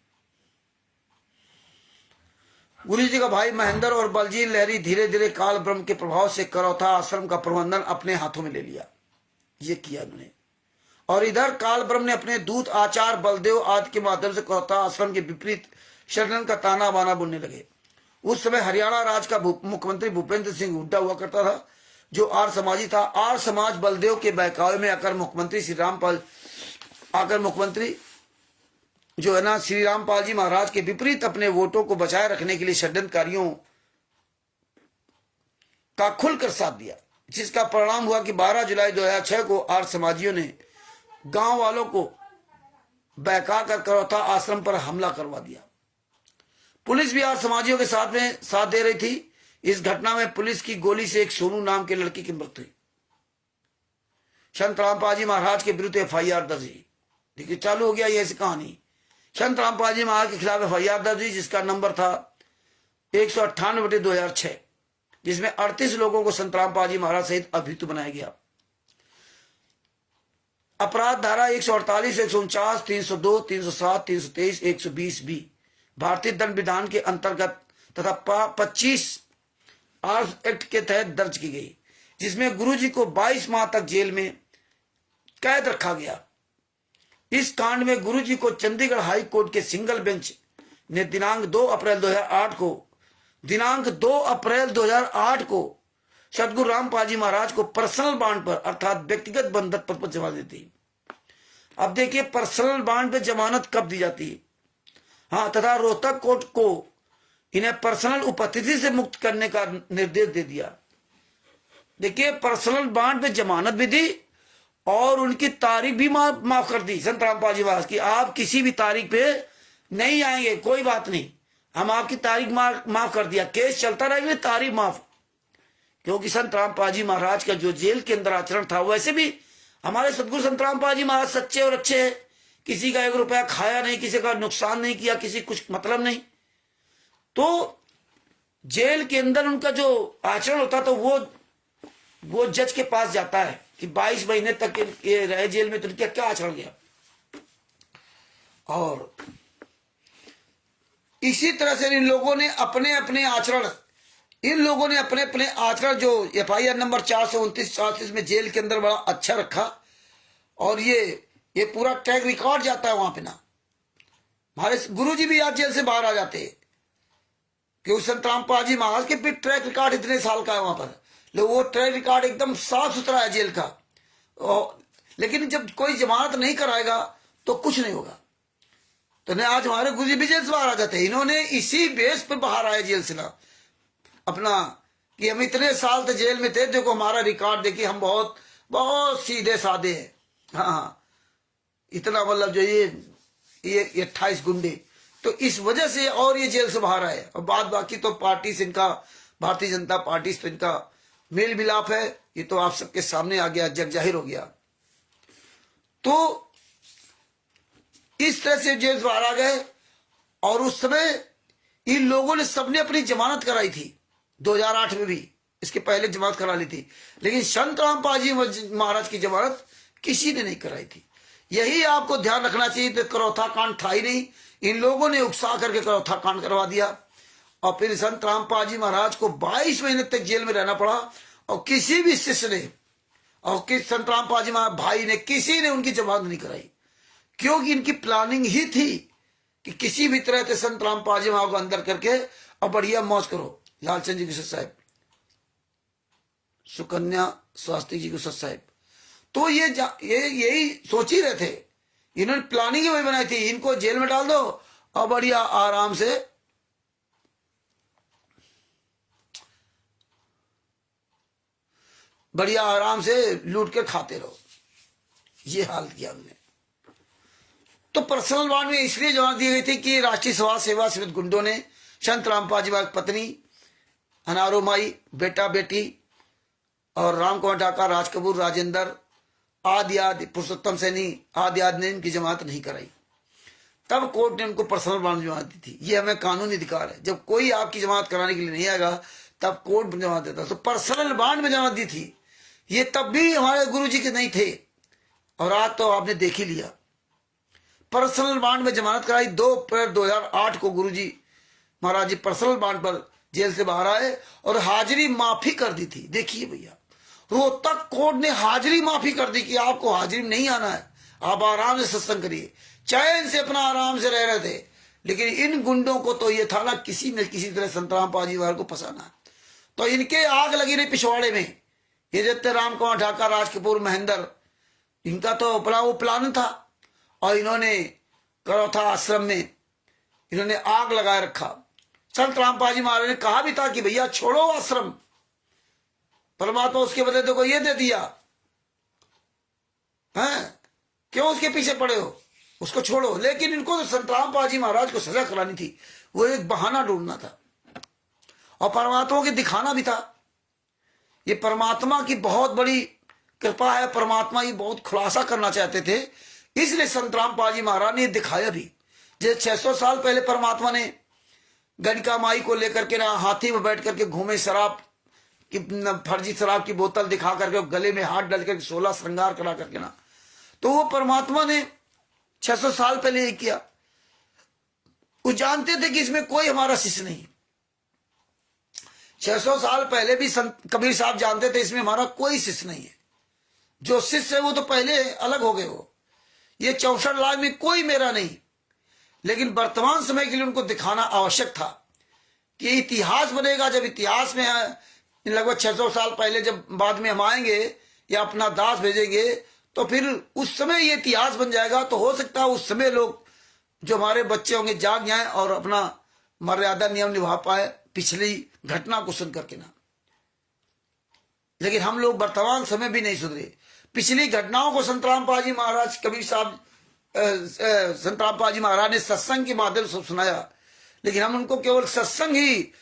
गुरु जी का भाई महेंद्र और बलजीत लहरी धीरे धीरे काल ब्रह्म के प्रभाव से करौता आश्रम का प्रबंधन अपने हाथों में ले लिया। ये किया उन्होंने। और इधर काल ब्रह्म ने अपने दूत आचार्य बलदेव आदि के माध्यम से करौता आश्रम के विपरीत षड्यंत्र का ताना बाना बुनने लगे। उस समय हरियाणा राज्य का मुख्यमंत्री भूपेंद्र सिंह हुड्डा हुआ करता था, जो आर्य समाजी था। आर्य समाज बलदेव के बहकावे में आकर मुख्यमंत्री जो है ना श्री रामपाल जी महाराज के विपरीत अपने वोटों को बचाए रखने के लिए षड्यंत्रकारियों का खुलकर साथ दिया, जिसका परिणाम हुआ कि 12 जुलाई 2006 को आर्य समाजियों ने गांव वालों को बहका कर करौता आश्रम पर हमला करवा दिया। पुलिस भी आर्य समाजियों के साथ दे रही थी। इस घटना में पुलिस की गोली से एक सोनू नाम के लड़की की मृत्यु हुई। संत रामपाल जी महाराज के विरुद्ध FIR दर्ज हुई। देखिए चालू हो गया ये ऐसी कहानी। संत रामपाल जी महाराज के खिलाफ FIR दर्ज हुई, जिसका नंबर था 198/2006, जिसमें 38 लोगों को संत रामपाल जी महाराज सहित अभियुक्त बनाया गया। अपराध धारा 148, 149, 302, 307, 323, 120 भी भारतीय दंड विधान के अंतर्गत तथा 25 आर्म्स एक्ट के तहत दर्ज की गई, जिसमें गुरुजी को 22 माह तक जेल में कैद रखा गया। इस कांड में गुरुजी को चंडीगढ़ हाई कोर्ट के सिंगल बेंच ने दिनांक 2 अप्रैल 2008 को सतगुरु रामपाल जी महाराज को पर्सनल बाउंड पर अर्थात व्यक्तिगत बंधक पर जमानत दी थी। अब देखिए पर्सनल बाउंड पे जमानत कब दी जाती है। हाँ, तथा रोहतक कोर्ट को इन्हें पर्सनल उपस्थिति से मुक्त करने का निर्देश दे दिया। देखिए पर्सनल बाउंड पे जमानत भी दी और उनकी तारीख भी माफ कर दी संत रामपाल जी महाराज की। आप किसी भी तारीख पे नहीं आएंगे, कोई बात नहीं, हम आपकी तारीख माफ कर दिया, केस चलता रहेगा, तारीख माफ। क्योंकि संत रामपाल जी महाराज का जो जेल के अंदर आचरण था, वैसे भी हमारे सदगुरु संत रामपाल जी महाराज सच्चे और अच्छे हैं। किसी का 1 रुपया खाया नहीं, किसी का नुकसान नहीं किया, किसी कुछ मतलब नहीं। तो जेल के अंदर उनका जो आचरण होता तो वो जज के पास जाता है कि 22 महीने तक ये रहे जेल में, तो इनका क्या आचरण गया। और इसी तरह से इन लोगों ने अपने अपने आचरण जो FIR नंबर 429-34 में जेल के अंदर बड़ा अच्छा रखा। और ये पूरा ट्रैक रिकॉर्ड जाता है वहां पे ना। हमारे गुरुजी भी आज जेल से बाहर आ जाते हैं क्योंकि संत रामपाल जी महाराज के भी ट्रैक रिकॉर्ड इतने साल का है वहां पर, लेकिन वो ट्रैक रिकॉर्ड एकदम साफ सुथरा है जेल का। लेकिन जब कोई जमानत नहीं कराएगा तो कुछ नहीं होगा। तो ने आज हमारे गुरुजी भी जेल से बाहर आ जाते हैं। इन्होंने इसी बेस पर बाहर आए जेल से ना अपना कि हम इतने साल तक जेल में थे, देखो हमारा रिकॉर्ड देखिए, हम बहुत बहुत सीधे साधे हैं। हाँ, इतना मतलब जो ये 28 गुंडे, तो इस वजह से और ये जेल से बाहर आए। और बाकी तो पार्टी से इनका, भारतीय जनता पार्टी से इनका मेल मिलाप है, ये तो आप सबके सामने आ गया, जग जाहिर हो गया। तो इस तरह से जेल से बाहर आ गए। और उस समय इन लोगों ने सबने अपनी जमानत कराई थी 2008 में भी, इसके पहले जमानत करा ली थी, लेकिन संत रामपाल जी महाराज की जमानत किसी ने नहीं कराई थी। यही आपको ध्यान रखना चाहिए। तो करौथा कांड था ही नहीं, इन लोगों ने उकसा करके करौथा कांड करवा दिया। और फिर संत रामपाल जी महाराज को 22 महीने तक जेल में रहना पड़ा। और किसी भी शिष्य ने और संत रामपाल जी महाराज भाई ने, किसी ने उनकी जमानत नहीं कराई, क्योंकि इनकी प्लानिंग ही थी कि किसी भी तरह से संत रामपाल जी महाराज को अंदर करके और बढ़िया मौज करो। लालचंद जी गुस्सा साहब, सुकन्या स्वास्थ्य जी गुस्सा साहब, तो ये यही सोच ही रहे थे। इन्होंने प्लानिंग ही वही बनाई थी, इनको जेल में डाल दो और बढ़िया आराम से लूट के खाते रहो। ये हाल किया हमने। तो पर्सनल बॉन्ड में इसलिए जवाब दी गई थी कि राष्ट्रीय समाज सेवा समिति गुंडों ने संत रामपाल जी की पत्नी अनारो माई, बेटा बेटी और राम कुमार ढाका, राज कपूर, राजेंद्र आदि पुरुषोत्तम सैनी आदि ने इनकी जमानत नहीं कराई। तब कोर्ट ने उनको पर्सनल बॉन्ड जमानत दी थी। ये हमें कानूनी अधिकार है, जब कोई आपकी जमानत कराने के लिए नहीं आएगा तब कोर्ट जमानत देता। तो पर्सनल बॉन्ड में जमानत दी थी। ये तब भी हमारे गुरुजी के नहीं थे और आज तो आपने देख ही लिया। पर्सनल बॉन्ड में जमानत कराई 2 अप्रैल 2008 को गुरुजी महाराज जी पर्सनल बॉन्ड पर जेल से बाहर आए और हाजिरी माफी कर दी थी। देखिए भैया, रोहतक कोर्ट ने हाजिरी माफी कर दी कि आपको हाजिरी में नहीं आना है, आप आराम से सत्संग करिए। चैन से अपना आराम से रह रहे थे। लेकिन इन गुंडों को तो ये था ना किसी न किसी तरह संत रामपाल जी को फंसाना। तो इनके आग लगी रही पिछवाड़े में। ये जितने राम कुमार ढाका, राज कपूर, महेंद्र, इनका तो अपना वो प्लान था। और इन्होंने करौथा आश्रम में इन्होंने आग लगाए रखा। संत रामपाल जी महाराज ने कहा भी था कि भैया छोड़ो आश्रम, परमात्मा उसके बदले तो को ये दे दिया है, क्यों उसके पीछे पड़े हो, उसको छोड़ो। लेकिन इनको तो संत रामपाल जी महाराज को सजा करानी थी, वो एक बहाना ढूंढना था और परमात्मा को दिखाना भी था। ये परमात्मा की बहुत बड़ी कृपा है, परमात्मा ये बहुत खुलासा करना चाहते थे, इसलिए संत रामपाल जी महाराज ने दिखाया भी। जैसे 600 साल पहले परमात्मा ने गणका माई को लेकर के ना हाथी में बैठ करके घूमे, शराब की फर्जी शराब की बोतल दिखा करके गले में हाथ डाल करके 16 श्रृंगार करा करके ना, तो वो परमात्मा ने 600 साल पहले ये किया। वो जानते थे कि इसमें कोई हमारा शिष्य नहीं। 600 साल पहले भी संत कबीर साहब जानते थे इसमें हमारा कोई शिष्य नहीं है। जो शिष्य है वो तो पहले अलग हो गए। वो ये 64 लाख में कोई मेरा नहीं। लेकिन वर्तमान समय के लिए उनको दिखाना आवश्यक था कि इतिहास बनेगा। जब इतिहास में लगभग 600 साल पहले जब बाद में हम आएंगे या अपना दास भेजेंगे तो फिर उस समय ये इतिहास बन जाएगा। तो हो सकता है उस समय लोग जो हमारे बच्चे होंगे जाग जाएं और अपना मर्यादा नियम निभा पाए पिछली घटना को सुन करके ना। लेकिन हम लोग वर्तमान समय भी नहीं सुधरे। पिछली घटनाओं को संत रामपाल जी महाराज कबीर साहब संत रामपाल जी महाराज ने सत्संग के माध्यम से सुनाया, लेकिन हम उनको केवल सत्संग ही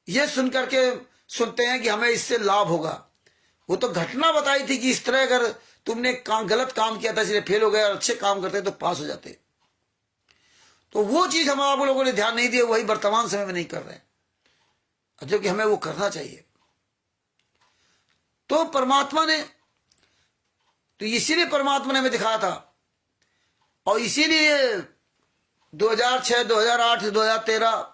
ये सुन करके सुनते हैं कि हमें इससे लाभ होगा। वो तो घटना बताई थी कि इस तरह अगर तुमने गलत काम किया था इसलिए फेल हो गया और अच्छे काम करते तो पास हो जाते। तो वो चीज हम आप लोगों ने ध्यान नहीं दिया, वही वर्तमान समय में नहीं कर रहे हैं, जो कि हमें वो करना चाहिए। तो परमात्मा ने, तो इसीलिए परमात्मा ने हमें दिखाया था और इसीलिए 2006, 2008, 2013,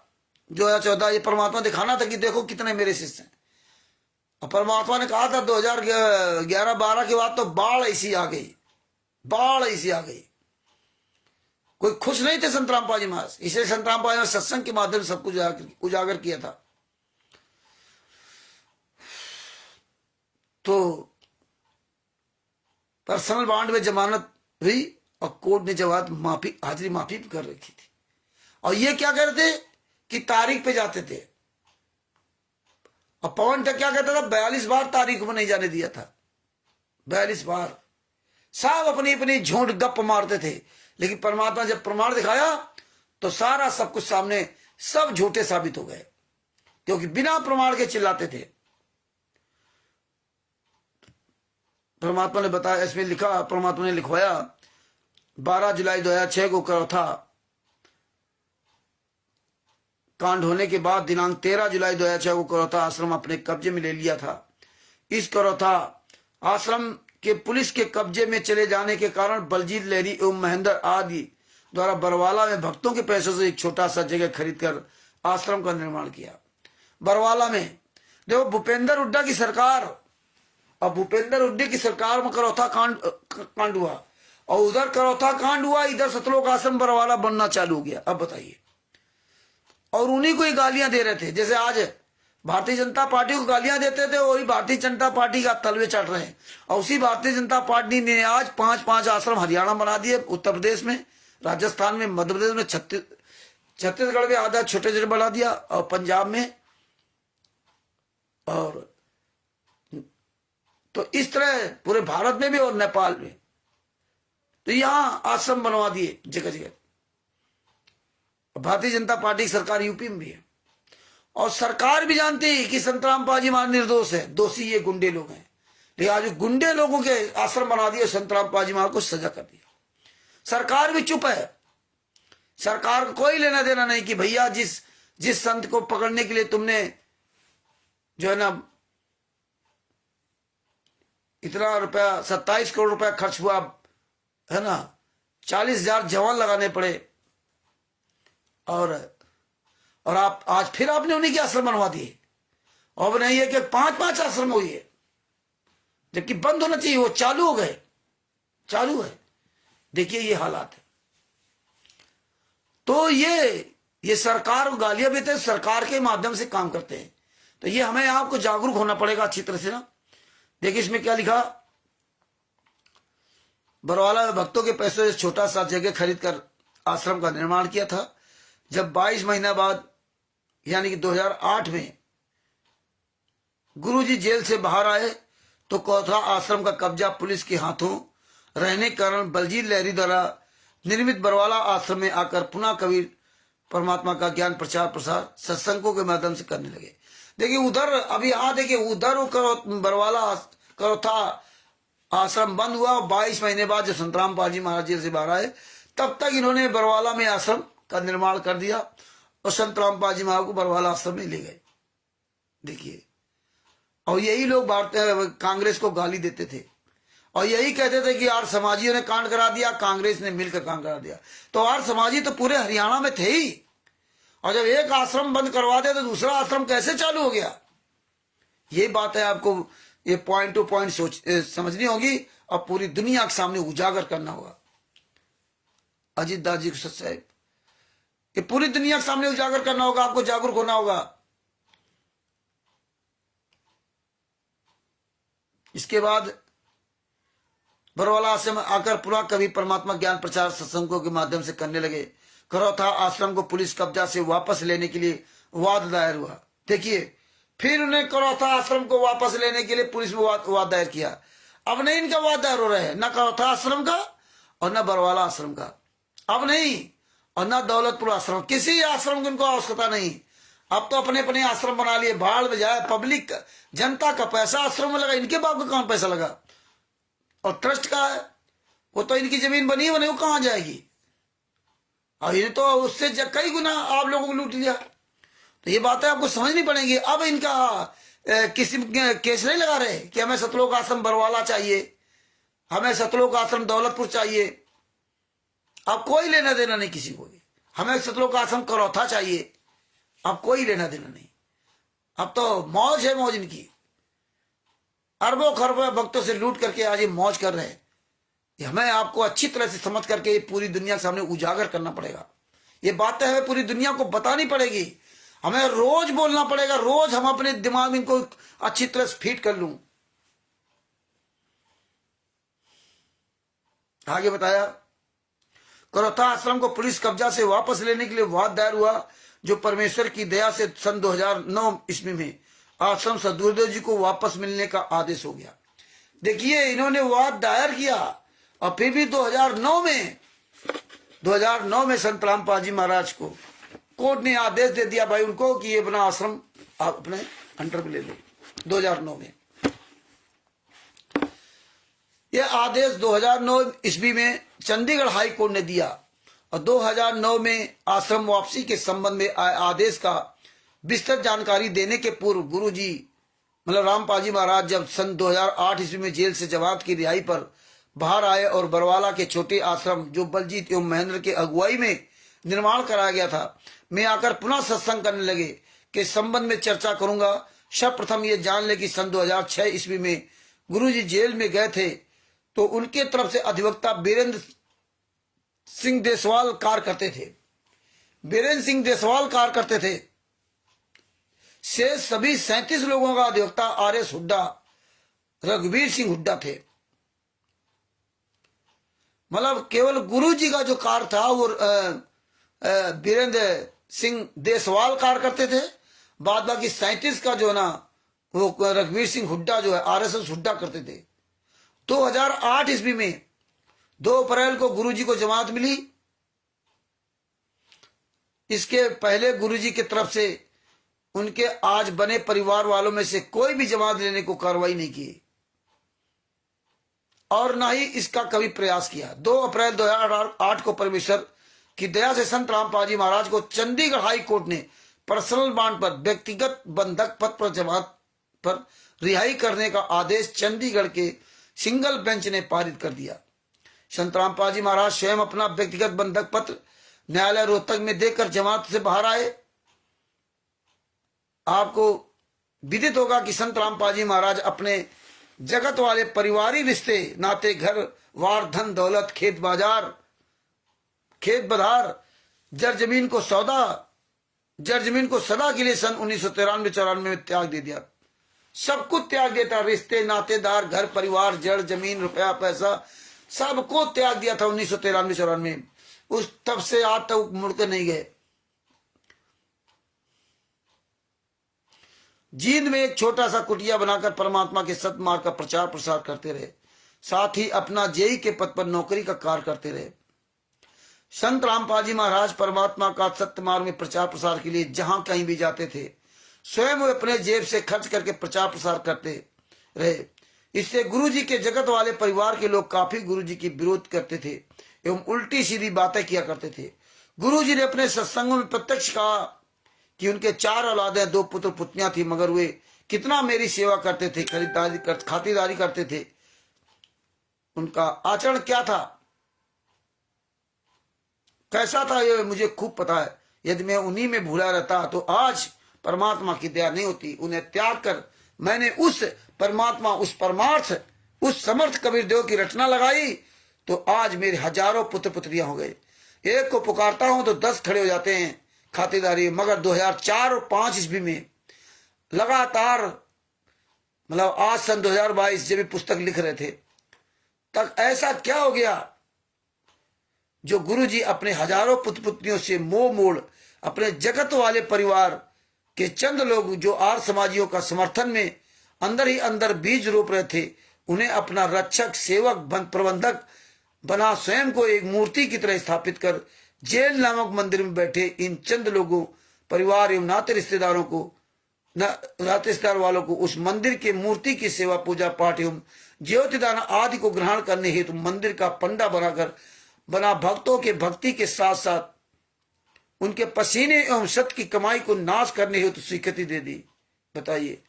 2014 ये परमात्मा दिखाना था कि देखो कितने मेरे शिष्य हैं। और परमात्मा ने कहा था 2011-12 के बाद तो बाढ़ ऐसी आ गई, बाढ़ ऐसी आ गई। कोई खुश नहीं थे संत रामपाल जी महाराज, इसलिए संत रामपाल जी महाराज सत्संग के माध्यम से सब कुछ उजागर किया था। तो पर्सनल बॉन्ड में जमानत हुई और कोर्ट ने जवाब हाजिरी माफी कर रखी थी। और ये क्या करते कि तारीख पे जाते थे। और पवन तक क्या कहता था 42 बार तारीख में नहीं जाने दिया था। 42 बार सब अपनी अपनी झूठ गप मारते थे। लेकिन परमात्मा जब प्रमाण दिखाया तो सारा सब कुछ सामने सब झूठे साबित हो गए, क्योंकि बिना प्रमाण के चिल्लाते थे। परमात्मा ने बताया, इसमें लिखा, परमात्मा ने लिखवाया 12 जुलाई 2006 को करौथा कांड होने के बाद दिनांक 13 जुलाई 2006 को करौथा आश्रम अपने कब्जे में ले लिया था। इस करौथा आश्रम के पुलिस के कब्जे में चले जाने के कारण बलजीत लहरी एवं महेंद्र आदि द्वारा बरवाला में भक्तों के पैसों से एक छोटा सा जगह खरीदकर आश्रम का निर्माण किया। बरवाला में देखो भूपेंद्र हुड्डा की सरकार, अब भूपेंद्र हुड्डा की सरकार में करौथा कांड हुआ और उधर करौथा कांड हुआ, इधर सतलोक आश्रम बरवाला बनना चालू हो गया। अब बताइए, और उन्हीं को ही गालियां दे रहे थे। जैसे आज भारतीय जनता पार्टी को गालियां देते थे, वही भारतीय जनता पार्टी का तलवे चढ़ रहे हैं। और उसी भारतीय जनता पार्टी ने आज 5-5 आश्रम हरियाणा बना दिए, उत्तर प्रदेश में, राजस्थान में, मध्य प्रदेश में, छत्तीसगढ़ में आधा छोटे छोटे बना दिया और पंजाब में। और तो इस तरह पूरे भारत में भी और नेपाल में, तो यहां आश्रम बनवा दिए जगह जगह। भारतीय जनता पार्टी की सरकार यूपी में भी है और सरकार भी जानती है कि संत रामपाल जी महाराज निर्दोष है, दोषी ये गुंडे लोग हैं। लेकिन आज गुंडे लोगों के आश्रम बना दिए, संत रामपाल जी महाराज को सजा कर दिया। सरकार भी चुप है, सरकार को कोई लेना देना नहीं कि भैया जिस संत को पकड़ने के लिए तुमने जो है ना इतना रुपया 27 करोड़ रुपया खर्च हुआ है ना, 40,000 जवान लगाने पड़े, और आप आज फिर आपने उन्हीं के आश्रम बनवा दिए। अब नहीं है कि 5-5 आश्रम हुई है, जबकि बंद होना चाहिए, वो चालू हो गए, चालू है। देखिए ये हालात है। तो ये सरकार को गालियां देते हैं, सरकार के माध्यम से काम करते हैं। तो ये हमें आपको जागरूक होना पड़ेगा अच्छी तरह से ना। देखिए इसमें क्या लिखा, बरवाला में भक्तों के पैसों से छोटा सा जगह खरीद कर आश्रम का निर्माण किया था। जब 22 महीना बाद यानी कि 2008 में गुरुजी जेल से बाहर आए तो करौथा आश्रम का कब्जा पुलिस के हाथों रहने के कारण बलजीत लहरी द्वारा निर्मित बरवाला आश्रम में आकर पुनः कबीर परमात्मा का ज्ञान प्रचार प्रसार सत्संगों के माध्यम से करने लगे। देखिए उधर, अभी यहाँ देखिए उधर बरवाला करौथा आश्रम बंद हुआ। 22 महीने बाद जब संत रामपाल जी महाराज जेल से बाहर आए तब तक इन्होंने बरवाला में आश्रम का निर्माण कर दिया। और संत रामपाल जी महाराज को बरवाला आश्रम में ले गए। देखिए, और यही लोग भारतीय कांग्रेस को गाली देते थे और यही कहते थे कि आर्य समाजियों ने कांड करा दिया, कांग्रेस ने मिलकर कांड करा दिया। तो आर्य समाजी तो पूरे हरियाणा में थे ही, और जब एक आश्रम बंद करवा दे तो दूसरा आश्रम कैसे चालू हो गया? ये बात है, आपको ये पॉइंट टू पॉइंट समझनी होगी और पूरी दुनिया के सामने उजागर करना होगा। अजीत दास जी को सच साहब, ये पूरी दुनिया के सामने उजागर करना होगा, आपको जागरूक होना होगा। इसके बाद बरवाला आश्रम आकर पुनः कभी परमात्मा ज्ञान प्रचार सत्संगों के माध्यम से करने लगे। करौथा आश्रम को पुलिस कब्जा से वापस लेने के लिए वाद दायर हुआ। देखिए, फिर उन्हें करौथा आश्रम को वापस लेने के लिए पुलिस में वाद दायर किया। अब नहीं इनका वाद दायर हो रहा है, न करौथा आश्रम का और न बरवाला आश्रम का, अब नहीं, और न दौलतपुर आश्रम, किसी आश्रम की उनको आवश्यकता नहीं। अब तो अपने अपने आश्रम बना लिए, भाड़ बजाय, पब्लिक जनता का पैसा आश्रम में लगा, इनके बाप का कौन पैसा लगा? और ट्रस्ट का है, वो तो इनकी जमीन बनी बनी, वो कहां जाएगी? और ये तो उससे कई गुना आप लोगों को लूट लिया। तो ये बातें आपको समझनी पड़ेंगी। अब इनका किसी केस नहीं लगा रहे कि हमें सतलोक आश्रम बरवाला चाहिए, हमें सतलोक आश्रम दौलतपुर चाहिए। अब कोई लेना देना नहीं किसी को भी। हमें सतलोक आश्रम करौथा चाहिए, अब कोई लेना देना नहीं। अब तो मौज है, मौज इनकी। अरबों खरबों भक्तों से लूट करके आज ये मौज कर रहे हैं। हमें आपको अच्छी तरह से समझ करके ये पूरी दुनिया के सामने उजागर करना पड़ेगा। ये बातें हमें पूरी दुनिया को बतानी पड़ेगी, हमें रोज बोलना पड़ेगा, रोज हम अपने दिमाग में इनको अच्छी तरह से फीड कर लूं। आगे बताया, करौथा आश्रम को पुलिस कब्जा से वापस लेने के लिए वाद दायर हुआ, जो परमेश्वर की दया से सन 2009 ईस्वी में आश्रम सदगुरुदेव जी को वापस मिलने का आदेश हो गया। देखिए, इन्होंने वाद दायर किया और फिर भी 2009 में संत रामपाल जी महाराज को कोर्ट ने आदेश दे दिया भाई उनको कि ये अपना आश्रम आप अपने अंडर में ले लो। 2009 में ये आदेश 2009 ईस्वी में चंडीगढ़ हाई कोर्ट ने दिया और 2009 में आश्रम वापसी के संबंध में आए आदेश का विस्तृत जानकारी देने के पूर्व गुरुजी मतलब रामपाल जी महाराज जब सन 2008 ईस्वी में जेल से जमात की रिहाई पर बाहर आए और बरवाला के छोटे आश्रम जो बलजीत एवं महेंद्र के अगुवाई में निर्माण कराया गया था में आकर पुनः सत्संग करने लगे के संबंध में चर्चा करूंगा। सर्वप्रथम ये जान ले कि सन 2006 ईस्वी में गुरुजी जेल में गए थे तो उनके तरफ से अधिवक्ता बीरेंद्र सिंह देसवाल कार्य करते थे। बीरेंद्र सिंह देसवाल कार्य करते थे। से सभी 37 लोगों का अधिवक्ता आर.एस. हुड्डा, रघुवीर सिंह हुड्डा थे। मतलब केवल गुरुजी का जो कार्य था वो बीरेंद्र सिंह देसवाल कार्य करते थे। बाद बाकी 37 का जो ना वो रघुवीर सिंह हुड्डा जो है आर.एस. हुड्डा करते थे। 2008 ईस्वी में 2 अप्रैल को गुरुजी को जमानत मिली। इसके पहले गुरुजी की तरफ से उनके आज बने परिवार वालों में से कोई भी जमानत लेने को कार्रवाई नहीं की और न ही इसका कभी प्रयास किया। 2 अप्रैल 2008 को परमेश्वर की दया से संत रामपाल जी महाराज को चंडीगढ़ हाई कोर्ट ने पर्सनल बॉन्ड पर व्यक्तिगत बंधक पत्र पर जमानत पर रिहाई करने का आदेश चंडीगढ़ के सिंगल बेंच ने पारित कर दिया। संत रामपाल जी महाराज स्वयं अपना व्यक्तिगत बंधक पत्र न्यायालय रोहतक में देकर जमानत से बाहर आए। आपको विदित होगा कि संत रामपाल जी महाराज अपने जगत वाले परिवारी रिश्ते नाते घर वार धन दौलत खेत बाजार खेत बधार जर जमीन को सदा के लिए सन 1993-94 में त्याग दे दिया। सब कुछ त्याग देता, रिश्ते नातेदार घर परिवार जड़ जमीन रुपया पैसा सबको त्याग दिया था 1993-94 में। उस तब से आज तक मुड़कर नहीं गए। जींद में एक छोटा सा कुटिया बनाकर परमात्मा के सतमार्ग का प्रचार प्रसार करते रहे। साथ ही अपना जेई के पद पर नौकरी का कार्य करते रहे। संत रामपाल जी महाराज परमात्मा का सत्य मार्ग में प्रचार प्रसार के लिए जहां कहीं भी जाते थे स्वयं वे अपने जेब से खर्च करके प्रचार प्रसार करते रहे। इससे गुरुजी के जगत वाले परिवार के लोग काफी गुरुजी की विरोध करते थे एवं उल्टी सीधी बातें किया करते थे। गुरु जी ने अपने सत्संगों में प्रत्यक्ष कहा कि उनके 4 औलादें, 2 पुत्र पुत्रियां थी, मगर वे कितना मेरी सेवा करते थे, खातिरदारी करते थे। उनका आचरण क्या था, कैसा था, ये मुझे खूब पता है। यदि मैं उन्हीं में भूला रहता तो आज परमात्मा की दया नहीं होती। उन्हें त्याग कर मैंने उस परमात्मा, उस परमार्थ, उस समर्थ कबीर देव की रचना लगाई तो आज मेरे हजारों पुत्र पुत्रियां हो गए। एक को पुकारता हूं तो 10 खड़े हो जाते हैं खातिरदारी। मगर 2004 और 5 ईस्वी में लगातार, मतलब आज सन 2022 जब भी पुस्तक लिख रहे थे, तक ऐसा क्या हो गया जो गुरु जी अपने हजारों पुत्र पुत्रियों से मोह मोड़ अपने जगत वाले परिवार के चंद लोग जो आर्य समाजियों का समर्थन में अंदर ही अंदर बीज रोप रहे थे, उन्हें अपना रक्षक, सेवक, प्रबंधक बना स्वयं को एक मूर्ति की तरह स्थापित कर जेल नामक मंदिर में बैठे इन चंद लोगों, परिवार एवं नाते रिश्तेदारों को, नाते रिश्तेदार वालों को उस मंदिर के मूर्ति की सेवा, पूजा पाठ एवं ज्योतिदान आदि को ग्रहण करने हेतु मंदिर का पंडा बना भक्तों के भक्ति के साथ साथ उनके पसीने एवं सत्य की कमाई को नाश करने हेतु स्वीकृति दे दी। बताइए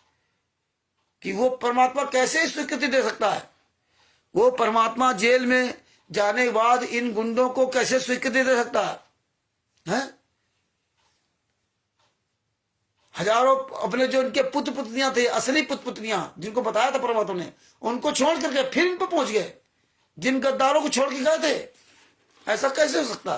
कि वो परमात्मा कैसे स्वीकृति दे सकता है? वो परमात्मा जेल में जाने के बाद इन गुंडों को कैसे स्वीकृति दे सकता है? हजारों अपने जो उनके पुत्र पुत्रियां थे, असली पुत्र पुत्रियां जिनको बताया था परमात्मा ने, उनको छोड़ करके फिर इन पर पहुंच गए, जिन गद्दारों को छोड़ के गए थे। ऐसा कैसे हो सकता?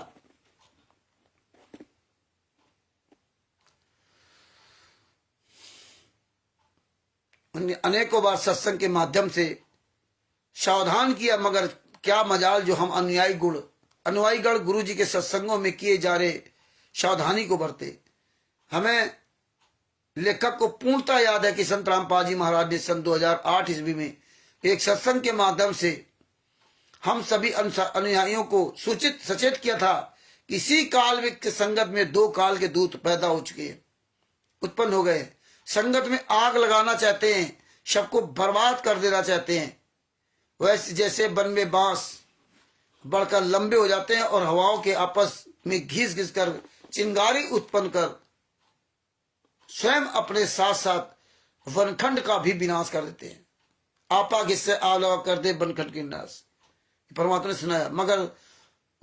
अनेकों बार सत्संग के माध्यम से सावधान किया, मगर क्या मजाल जो हम अनुयायीगण गुरु जी के सत्संगों में किए जा रहे सावधानी को बरते। हमें लेखक को पूर्णतः याद है कि संत रामपाल जी महाराज ने सन 2008 ईस्वी में एक सत्संग के माध्यम से हम सभी अनुयायियों को सचेत किया था कि इसी काल में संगत में 2 काल के दूत पैदा हो चुके, उत्पन्न हो गए। संगत में आग लगाना चाहते हैं, सबको बर्बाद कर देना चाहते हैं। वैसे जैसे वन में बांस बढ़कर लंबे हो जाते हैं और हवाओं के आपस में घिस कर चिंगारी उत्पन्न कर स्वयं अपने साथ साथ वनखंड का भी विनाश कर देते हैं। आपा किससे आलवा कर दे वनखंड के विनाश, परमात्मा ने सुनाया। मगर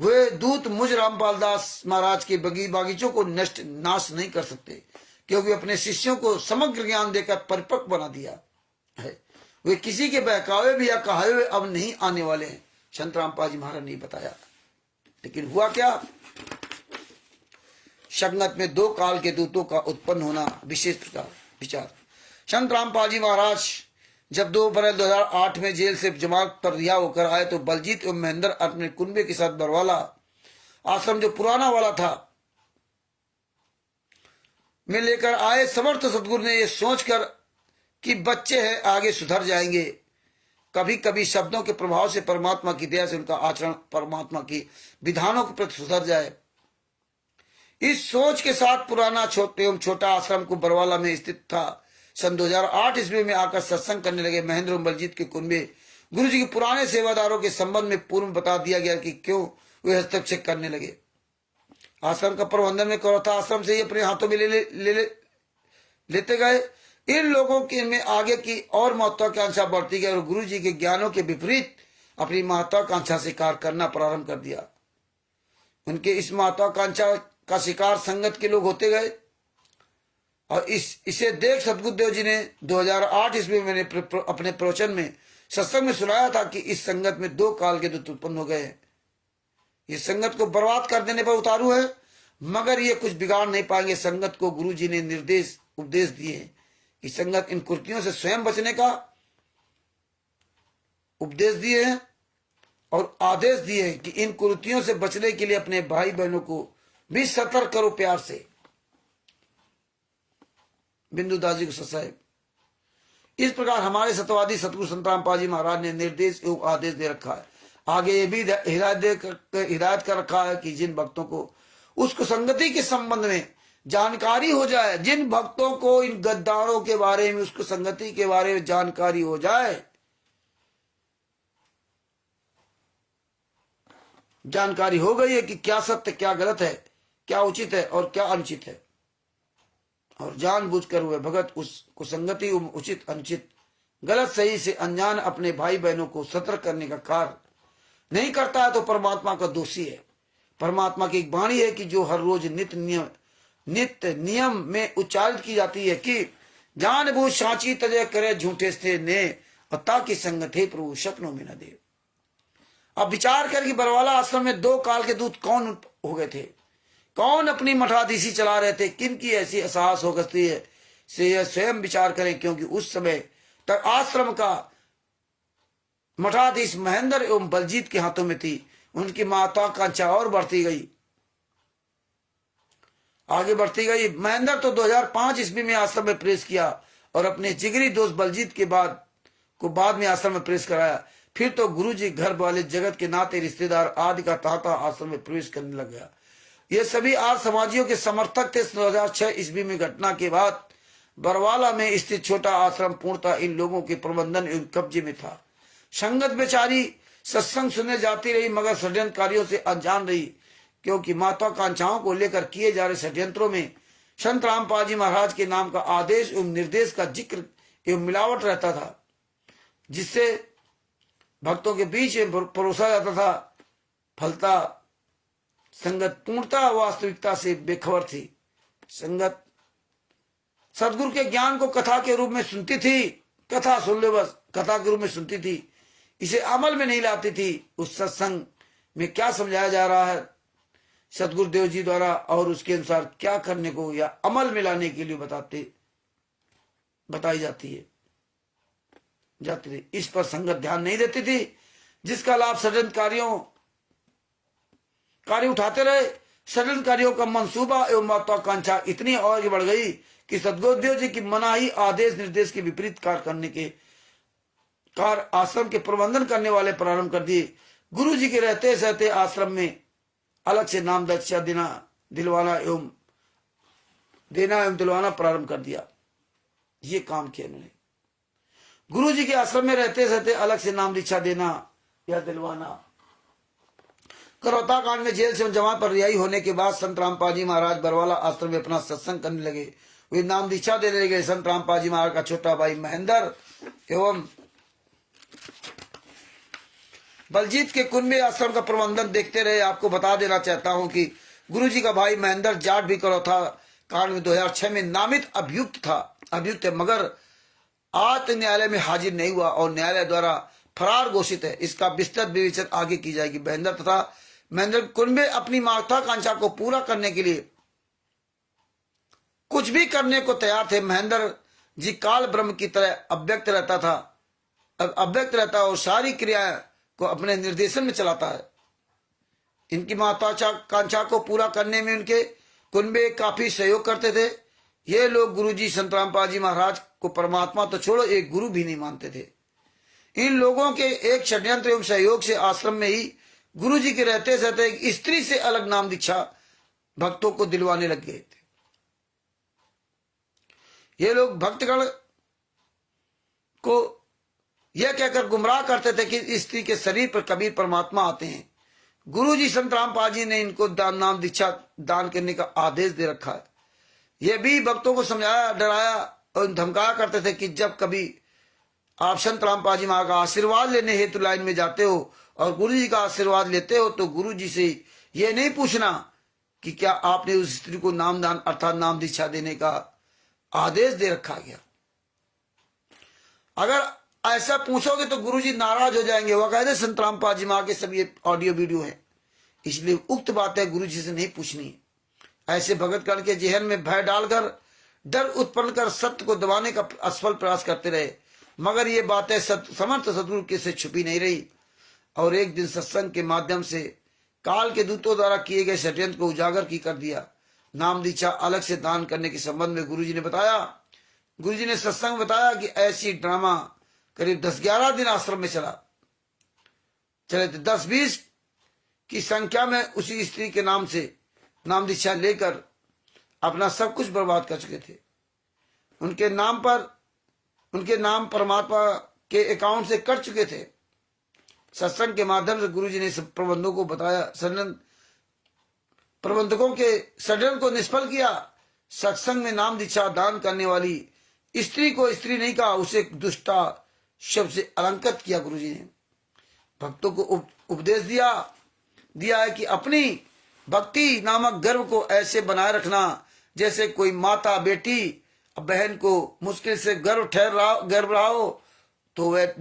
वे दूत मुझ रामपाल दास महाराज के बागीचों को नाश नहीं कर सकते, क्योंकि अपने शिष्यों को समग्र ज्ञान देकर परिपक्व बना दिया है। वे किसी के बहकावे भी या कहावे हुए अब नहीं आने वाले हैं। संत रामपाल जी महाराज ने बताया। लेकिन हुआ क्या? संगत में 2 काल के दूतों का उत्पन्न होना विशेष प्रकार विचार। संत रामपाल जी महाराज जब 2 अप्रैल 2008 में जेल से जमानत पर रिहा होकर आए तो बलजीत एवं महेंद्र अपने कुंबे के साथ बरवाला आश्रम जो पुराना वाला था में लेकर आए। समर्थ सदगुरु ने यह सोचकर कि बच्चे हैं, आगे सुधर जाएंगे, कभी कभी शब्दों के प्रभाव से परमात्मा की दया से उनका आचरण परमात्मा की विधानों के प्रति सुधर जाए, इस सोच के साथ पुराना छोटा आश्रम को बरवाला में स्थित था सन 2008 ईस्वी में आकर सत्संग करने लगे। महेंद्र और बलजीत के कुंबे गुरु जी के पुराने सेवादारों के संबंध में पूर्व बता दिया गया कि क्यों वे हस्तक्षेप करने लगे। आश्रम का प्रबंधन में करो था, आश्रम से ही अपने हाथों में लेते गए। इन लोगों के में आगे की और महत्वाकांक्षा बढ़ती गई और गुरु जी के ज्ञानों के विपरीत अपनी महत्वाकांक्षा से कार्य करना प्रारंभ कर दिया। उनके इस महत्वाकांक्षा का शिकार संगत के लोग होते गए और इसे देख सतगुरुदेव जी ने 2008 ईस्वी में अपने प्रवचन में सत्संग में सुनाया था कि इस संगत में 2 काल के दूत उत्पन्न हो गए। ये संगत को बर्बाद कर देने पर उतारू है, मगर ये कुछ बिगाड़ नहीं पाएंगे। संगत को गुरु जी ने उपदेश दिए कि संगत इन कुर्तियों से स्वयं बचने का उपदेश दिए हैं और आदेश दिए हैं कि इन कुर्तियों से बचने के लिए अपने भाई बहनों को भी सतर्क करो प्यार से। बिंदुदास जी को साहेब, इस प्रकार हमारे सत्यवादी सतगुरु संत रामपाल जी महाराज ने निर्देश एवं आदेश दे रखा है। आगे ये भी हिदायत कर रखा है कि जिन भक्तों को उसको संगति के संबंध में जानकारी हो जाए, जिन भक्तों को इन गद्दारों के बारे में, उसको संगति के बारे में जानकारी हो जाए, जानकारी हो गई है कि क्या सत्य क्या गलत है, क्या उचित है और क्या अनुचित है, और जानबूझकर हुए भगत उस कुसंगति उचित अनुचित गलत सही से अनजान अपने भाई बहनों को सतर्क करने का कार्य नहीं करता है तो परमात्मा का दोषी है। परमात्मा की एक वाणी है कि जो हर रोज नित्य नियम में उच्चारित की जाती है कि जानबूझ साची तजय करे झूठे स्थे ने अता की संगत है प्रभु सपनों में न दे। अब विचार कर कि बरवाला आश्रम में 2 काल के दूत कौन हो गए थे, कौन अपनी मठाधीशी चला रहे थे, किन की ऐसी असहास हो गई है से यह स्वयं विचार करें, क्योंकि उस समय तक आश्रम का मठाधीश महेंद्र एवं बलजीत के हाथों में थी। उनकी महत्वाकांक्षा और बढ़ती गई, आगे बढ़ती गई। महेंद्र तो 2005 ईस्वी में आश्रम में प्रवेश किया और अपने जिगरी दोस्त बलजीत के बाद में आश्रम में प्रवेश कराया। फिर तो गुरुजी, घर वाले, जगत के नाते, रिश्तेदार आदि का तांता आश्रम में प्रवेश करने लग गया। ये सभी आर्य समाजियों के समर्थक थे। 2006 ईस्वी में घटना के बाद बरवाला में स्थित छोटा आश्रम पूर्णतः इन लोगों के प्रबंधन एवं कब्जे में था। संगत बेचारी सत्संग सुनने जाती रही मगर षड्यंत्रकारियों से अनजान रही, क्योंकि महत्वाकांक्षाओं को लेकर किए जा रहे षड्यंत्रों में संत रामपाल जी महाराज के नाम का आदेश एवं निर्देश का जिक्र एवं मिलावट रहता था, जिससे भक्तों के बीच परोसा जाता था। फलता संगत पूर्णता वास्तविकता से बेखबर थी। संगत सदगुरु के ज्ञान को कथा के रूप में सुनती थी, कथा सुन ले बस, कथा के रूप में सुनती थी, इसे अमल में नहीं लाती थी। उस सत्संग में क्या समझाया जा रहा है सदगुरुदेव जी द्वारा और उसके अनुसार क्या करने को या अमल में लाने के लिए बताई जाती थी, इस पर संगत ध्यान नहीं देती थी, जिसका लाभ कार्य उठाते रहे। षड्यंत्रकारियों का मंसूबा एवं महत्वाकांक्षा इतनी और आगे बढ़ गई कि सदगुरुदेव जी की मनाही आदेश निर्देश के विपरीत कार्य करने के कार्य आश्रम के प्रबंधन करने वाले प्रारंभ कर दिए। गुरु जी के रहते आश्रम में अलग से नाम दक्षा दिलवाना एवं दिलवाना प्रारंभ कर दिया। ये काम किया उन्होंने। गुरु जी के आश्रम में रहते अलग से नाम दीक्षा देना या दिलवाना। करौता कांड में जेल से जमा पर रिहाई होने के बाद संत रामपाल जी महाराज बरवाला आश्रम में अपना सत्संग करने लगे। वे नाम दीक्षा देने लगे। संत रामपाल जी महाराज का छोटा भाई महेंद्र एवं बलजीत के कुंभे आश्रम का प्रबंधन देखते रहे। आपको बता देना चाहता हूं कि गुरु जी का भाई महेंद्र जाट भी करौता कांड में 2006 में नामित अभियुक्त है, मगर आज तक न्यायालय में हाजिर नहीं हुआ और न्यायालय द्वारा फरार घोषित है। इसका विस्तृत विवेचन आगे की जाएगी। महेंद्र कुंभे अपनी महत्वाकांक्षा को पूरा करने के लिए कुछ भी करने को तैयार थे। महेंद्र जी काल ब्रह्म की तरह अव्यक्त रहता और सारी क्रियाएं को अपने निर्देशन में चलाता है। इनकी महत्वाकांक्षा को पूरा करने में उनके कुंभे काफी सहयोग करते थे। ये लोग गुरुजी संत रामपाल जी महाराज को परमात्मा तो छोड़ो एक गुरु भी नहीं मानते थे। इन लोगों के एक षड्यंत्र एवं सहयोग से आश्रम में ही गुरु जी के रहते एक स्त्री से अलग नाम दीक्षा भक्तों को दिलवाने लग गए थे। ये लोग भक्तगण को यह कहकर गुमराह करते थे कि इस स्त्री के शरीर पर कबीर परमात्मा आते हैं। गुरु जी संत रामपाल जी ने इनको नाम दीक्षा दान करने का आदेश दे रखा है। यह भी भक्तों को समझाया, डराया और धमकाया करते थे कि जब कभी आप संत रामपाल जी महाराज का आशीर्वाद लेने हेतु लाइन में जाते हो और गुरु जी का आशीर्वाद लेते हो तो गुरु जी से यह नहीं पूछना कि क्या आपने उस स्त्री को नामदान अर्थात नाम दीक्षा देने का आदेश दे रखा गया। अगर ऐसा पूछोगे तो गुरु जी नाराज हो जाएंगे। वह कहते संत रामपाल जी महाराज के सभी ऑडियो वीडियो हैं, इसलिए उक्त बातें गुरु जी से नहीं पूछनी। ऐसे भगतगण के जहन में भय डालकर डर उत्पन्न कर सत्य को दबाने का असफल प्रयास करते रहे, मगर ये बातें समर्थ सदगुरु के से छुपी नहीं रही। और एक दिन सत्संग के माध्यम से काल के दूतों द्वारा किए गए षड्यंत्र को उजागर की कर दिया। नाम दीक्षा अलग से दान करने के संबंध में गुरुजी ने सत्संग बताया कि ऐसी ड्रामा करीब 10-11 दिन आश्रम में चले थे। 10-20 की संख्या में उसी स्त्री के नाम से नाम दीक्षा लेकर अपना सब कुछ बर्बाद कर चुके थे। उनके नाम परमात्मा के अकाउंट से कट चुके थे। सत्संग के माध्यम से गुरुजी ने सब प्रबंधों को बताया। प्रबंधकों के षड्यंत्र को निष्फल किया। सत्संग में नाम दीक्षा दान करने वाली स्त्री को स्त्री नहीं कहा, उसे दुष्टा शब्द से अलंकृत किया। गुरुजी ने भक्तों को उपदेश दिया है कि अपनी भक्ति नामक गर्व को ऐसे बनाए रखना जैसे कोई माता बेटी बहन को मुश्किल से गर्भ रहा हो तो वह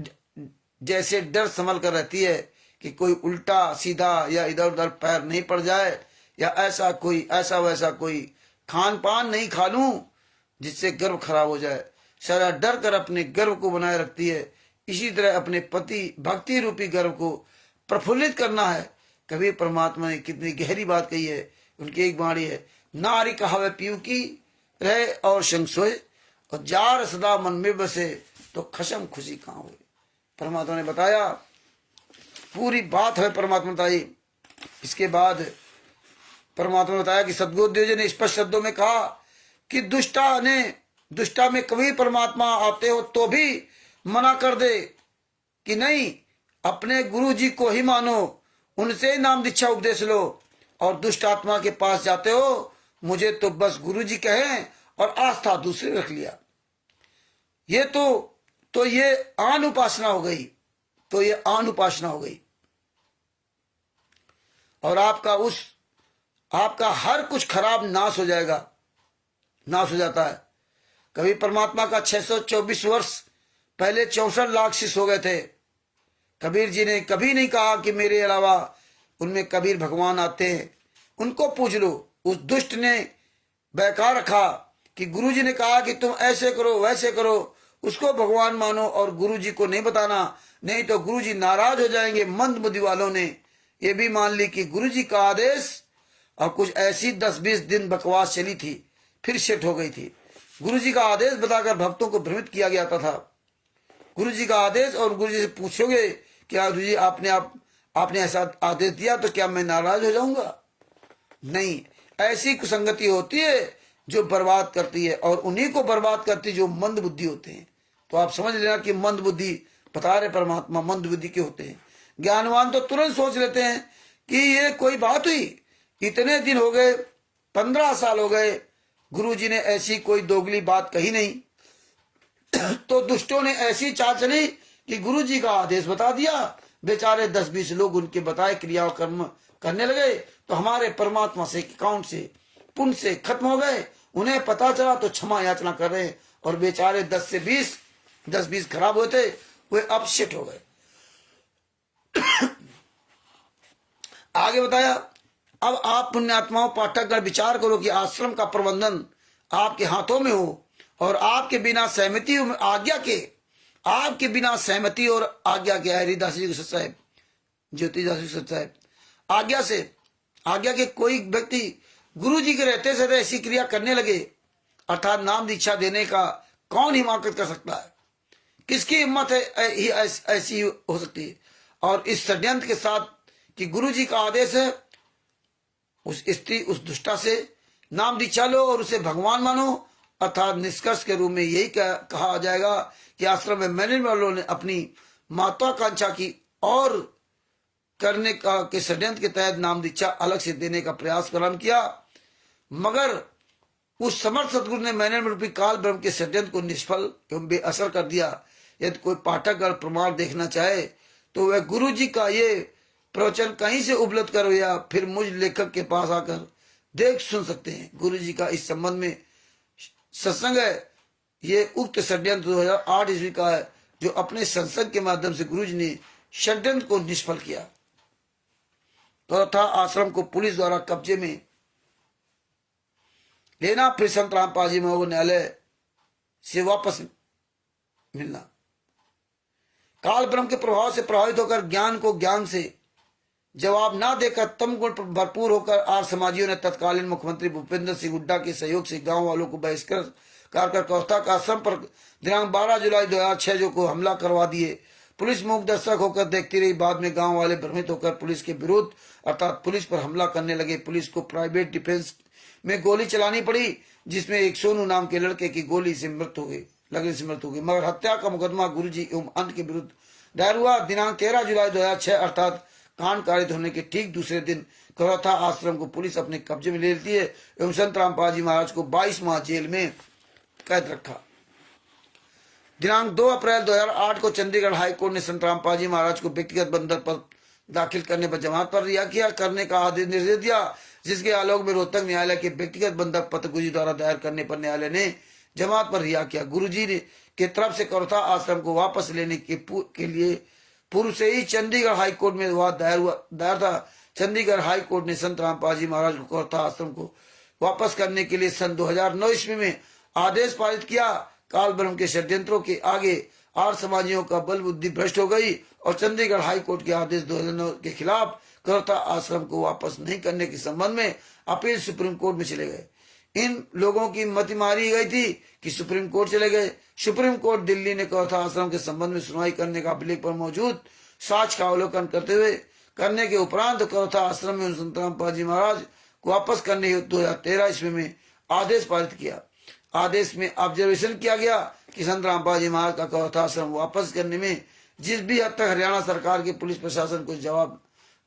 जैसे डर संभल कर रहती है कि कोई उल्टा सीधा या इधर उधर पैर नहीं पड़ जाए, या ऐसा वैसा कोई खान पान नहीं खा लूं जिससे गर्भ खराब हो जाए। सारा डर कर अपने गर्व को बनाए रखती है। इसी तरह अपने पति भक्ति रूपी गर्व को प्रफुल्लित करना है। कबीर परमात्मा ने कितनी गहरी बात कही है। उनकी एक वाणी है, नारी कहावे पीऊ की रहे और संग सोए, और जार सदा मन में बसे तो खशम खुशी कहाँ हुए। परमात्मा ने बताया, पूरी बात है परमात्मा बताई। इसके बाद परमात्मा ने बताया कि सद्गुरुदेव जी ने स्पष्ट शब्दों में कहा कि दुष्टा में कभी परमात्मा आते हो तो भी मना कर दे कि नहीं, अपने गुरु जी को ही मानो, उनसे ही नाम दीक्षा उपदेश लो। और दुष्ट आत्मा के पास जाते हो, मुझे तो बस गुरु जी कहें और आस्था दूसरे रख लिया। ये तो ये आन उपासना हो गई, और आपका हर कुछ खराब नाश हो जाता है। कभी परमात्मा का 624 वर्ष पहले 64 लाख शिष्य हो गए थे। कबीर जी ने कभी नहीं कहा कि मेरे अलावा उनमें कबीर भगवान आते हैं, उनको पूछ लो। उस दुष्ट ने बेकार रखा कि गुरु जी ने कहा कि तुम ऐसे करो वैसे करो, उसको भगवान मानो और गुरु जी को नहीं बताना, नहीं तो गुरु जी नाराज हो जाएंगे। मंद बुद्धि वालों ने ये भी मान ली कि गुरु जी का आदेश, और कुछ ऐसी 10-20 दिन बकवास चली थी, फिर सेट हो गई थी। गुरु जी का आदेश बताकर भक्तों को भ्रमित किया गया था। गुरु जी का आदेश, और गुरु जी से पूछोगे क्या गुरु जी आपने ऐसा आदेश दिया तो क्या मैं नाराज हो जाऊंगा? नहीं, ऐसी कुसंगति होती है जो बर्बाद करती है, और उन्हीं को बर्बाद करती है जो मंद बुद्धि होते हैं। तो आप समझ लेना कि मंद बुद्धि, बता रहे परमात्मा मंद बुद्धि के होते हैं। ज्ञानवान तो तुरंत सोच लेते हैं कि ये कोई बात हुई, इतने दिन हो गए, 15 साल हो गए, गुरु जी ने ऐसी कोई दोगली बात कही नहीं। तो दुष्टों ने ऐसी चाल चली कि गुरु जी का आदेश बता दिया, बेचारे 10-20 लोग उनके बताए क्रिया कर्म करने लगे, तो हमारे परमात्मा से अकाउंट से पुण्य से खत्म हो गए। उन्हें पता चला तो क्षमा याचना कर रहे, और बेचारे 10-20 खराब हुए थे, वे अपसेट हो गए। आगे बताया, अब आप पुण्यात्माओं पाठकगण विचार करो कि आश्रम का प्रबंधन आपके हाथों में हो, और आपके बिना सहमति और आज्ञा के, हरिदास जी को सच्चाई, ज्योतिदास जी को सच्चाई, आज्ञा के कोई व्यक्ति गुरु जी के रहते से ऐसी क्रिया करने लगे, अर्थात नाम दीक्षा देने का कौन हिमाकत कर सकता है? किसकी हिम्मत है ऐसी हो सकती है? और इस षड्यंत्र के साथ कि गुरु जी का आदेश है, उस स्त्री उस दुष्टा से नाम दीक्षा लो और उसे भगवान मानो, अर्थात निष्कर्ष के रूप में यही कहा जाएगा कि आश्रम में मैनेजमेंट वालों ने अपनी महत्वाकांक्षा की और करने का के षड्यंत्र के तहत नाम दीक्षा अलग से देने का प्रयास प्रारंभ किया, मगर उस समर्थ सदगुरु ने मैनेजमेंट रूपी काल ब्रह्म के षड्यंत्र को निष्फल एवं बेअसर कर दिया। यदि कोई पाठक अगर प्रमाण देखना चाहे तो वह गुरु जी का ये प्रवचन कहीं से उपलब्ध करो या फिर मुझ लेखक के पास आकर देख सुन सकते हैं। गुरु जी का इस संबंध में सत्संग है। ये उक्त षड्यंत्र 2008 ईस्वी का है, जो अपने संसद के माध्यम से गुरु जी ने षड्यंत्र को निष्फल किया। तो था आश्रम को पुलिस द्वारा कब्जे में लेना, फिर संत रामपाल जी महोदय न्यायालय से वापस मिलना। काल ब्रह्म के प्रभाव से प्रभावित होकर ज्ञान को ज्ञान से जवाब ना देकर तम गुण भरपूर होकर आर्य समाजियों ने तत्कालीन मुख्यमंत्री भूपेंद्र सिंह हुड्डा के सहयोग से गांव वालों को बहिष्कार कर कौस्ता का आश्रम पर दिनांक 12 जुलाई 2006 को हमला करवा दिए। पुलिस मूक दर्शक होकर देखती रही। बाद में गांव वाले भ्रमित होकर पुलिस के विरुद्ध अर्थात पुलिस पर हमला करने लगे। पुलिस को प्राइवेट डिफेंस में गोली चलानी पड़ी, जिसमें एक सोनू नाम के लड़के की गोली से मृत्यु हो गई। मगर हत्या का मुकदमा गुरु जी एवं अन्य के विरुद्ध दायर हुआ। दिनांक 13 जुलाई 2006 अर्थात कांड कारित होने के ठीक दूसरे दिन करोथा आश्रम को पुलिस अपने कब्जे में ले लेती है एवं संत रामपाल जी महाराज को 22 माह जेल में कैद रखा। दिनांक 2 अप्रैल 2008 को चंडीगढ़ हाई कोर्ट ने संत रामपाल जी महाराज को व्यक्तिगत बंधन पर दाखिल करने पर जमानत पर रिहा किया करने का आदेश निर्देश दिया, जिसके आलोक में रोहतक न्यायालय के व्यक्तिगत बंधक पत्र गुरुजी द्वारा दायर करने पर न्यायालय ने जमानत पर रिहा किया। गुरुजी के तरफ से करोथा आश्रम को वापस लेने के लिए पूर्व से ही चंडीगढ़ हाई कोर्ट में विवाद दायर था। चंडीगढ़ हाई कोर्ट ने संत रामपाल जी महाराज को करोथा आश्रम को वापस करने के लिए सन 2009 ईस्वी में आदेश पारित किया। काल ब्रह्म के षड्यंत्रों के आगे आर्य समाजियों का बल बुद्धि भ्रष्ट हो गई और चंडीगढ़ हाई कोर्ट के आदेश 2009 के खिलाफ करोथा आश्रम को वापस नहीं करने के संबंध में अपील सुप्रीम कोर्ट में चले गए। इन लोगों की मति मारी गई थी कि सुप्रीम कोर्ट चले गए। सुप्रीम कोर्ट दिल्ली ने करोथा आश्रम के संबंध में सुनवाई करने का अभिलेख पर मौजूद साक्ष्य का अवलोकन करने के उपरांत करोथा आश्रम में संत रामपाल जी महाराज को वापस करने हेतु 2013 ईस्वी में आदेश पारित किया। आदेश में ऑब्जर्वेशन किया गया कि संत रामपाल जी महाराज का करोथा आश्रम वापस करने में जिस भी हद तक हरियाणा सरकार के पुलिस प्रशासन को जवाब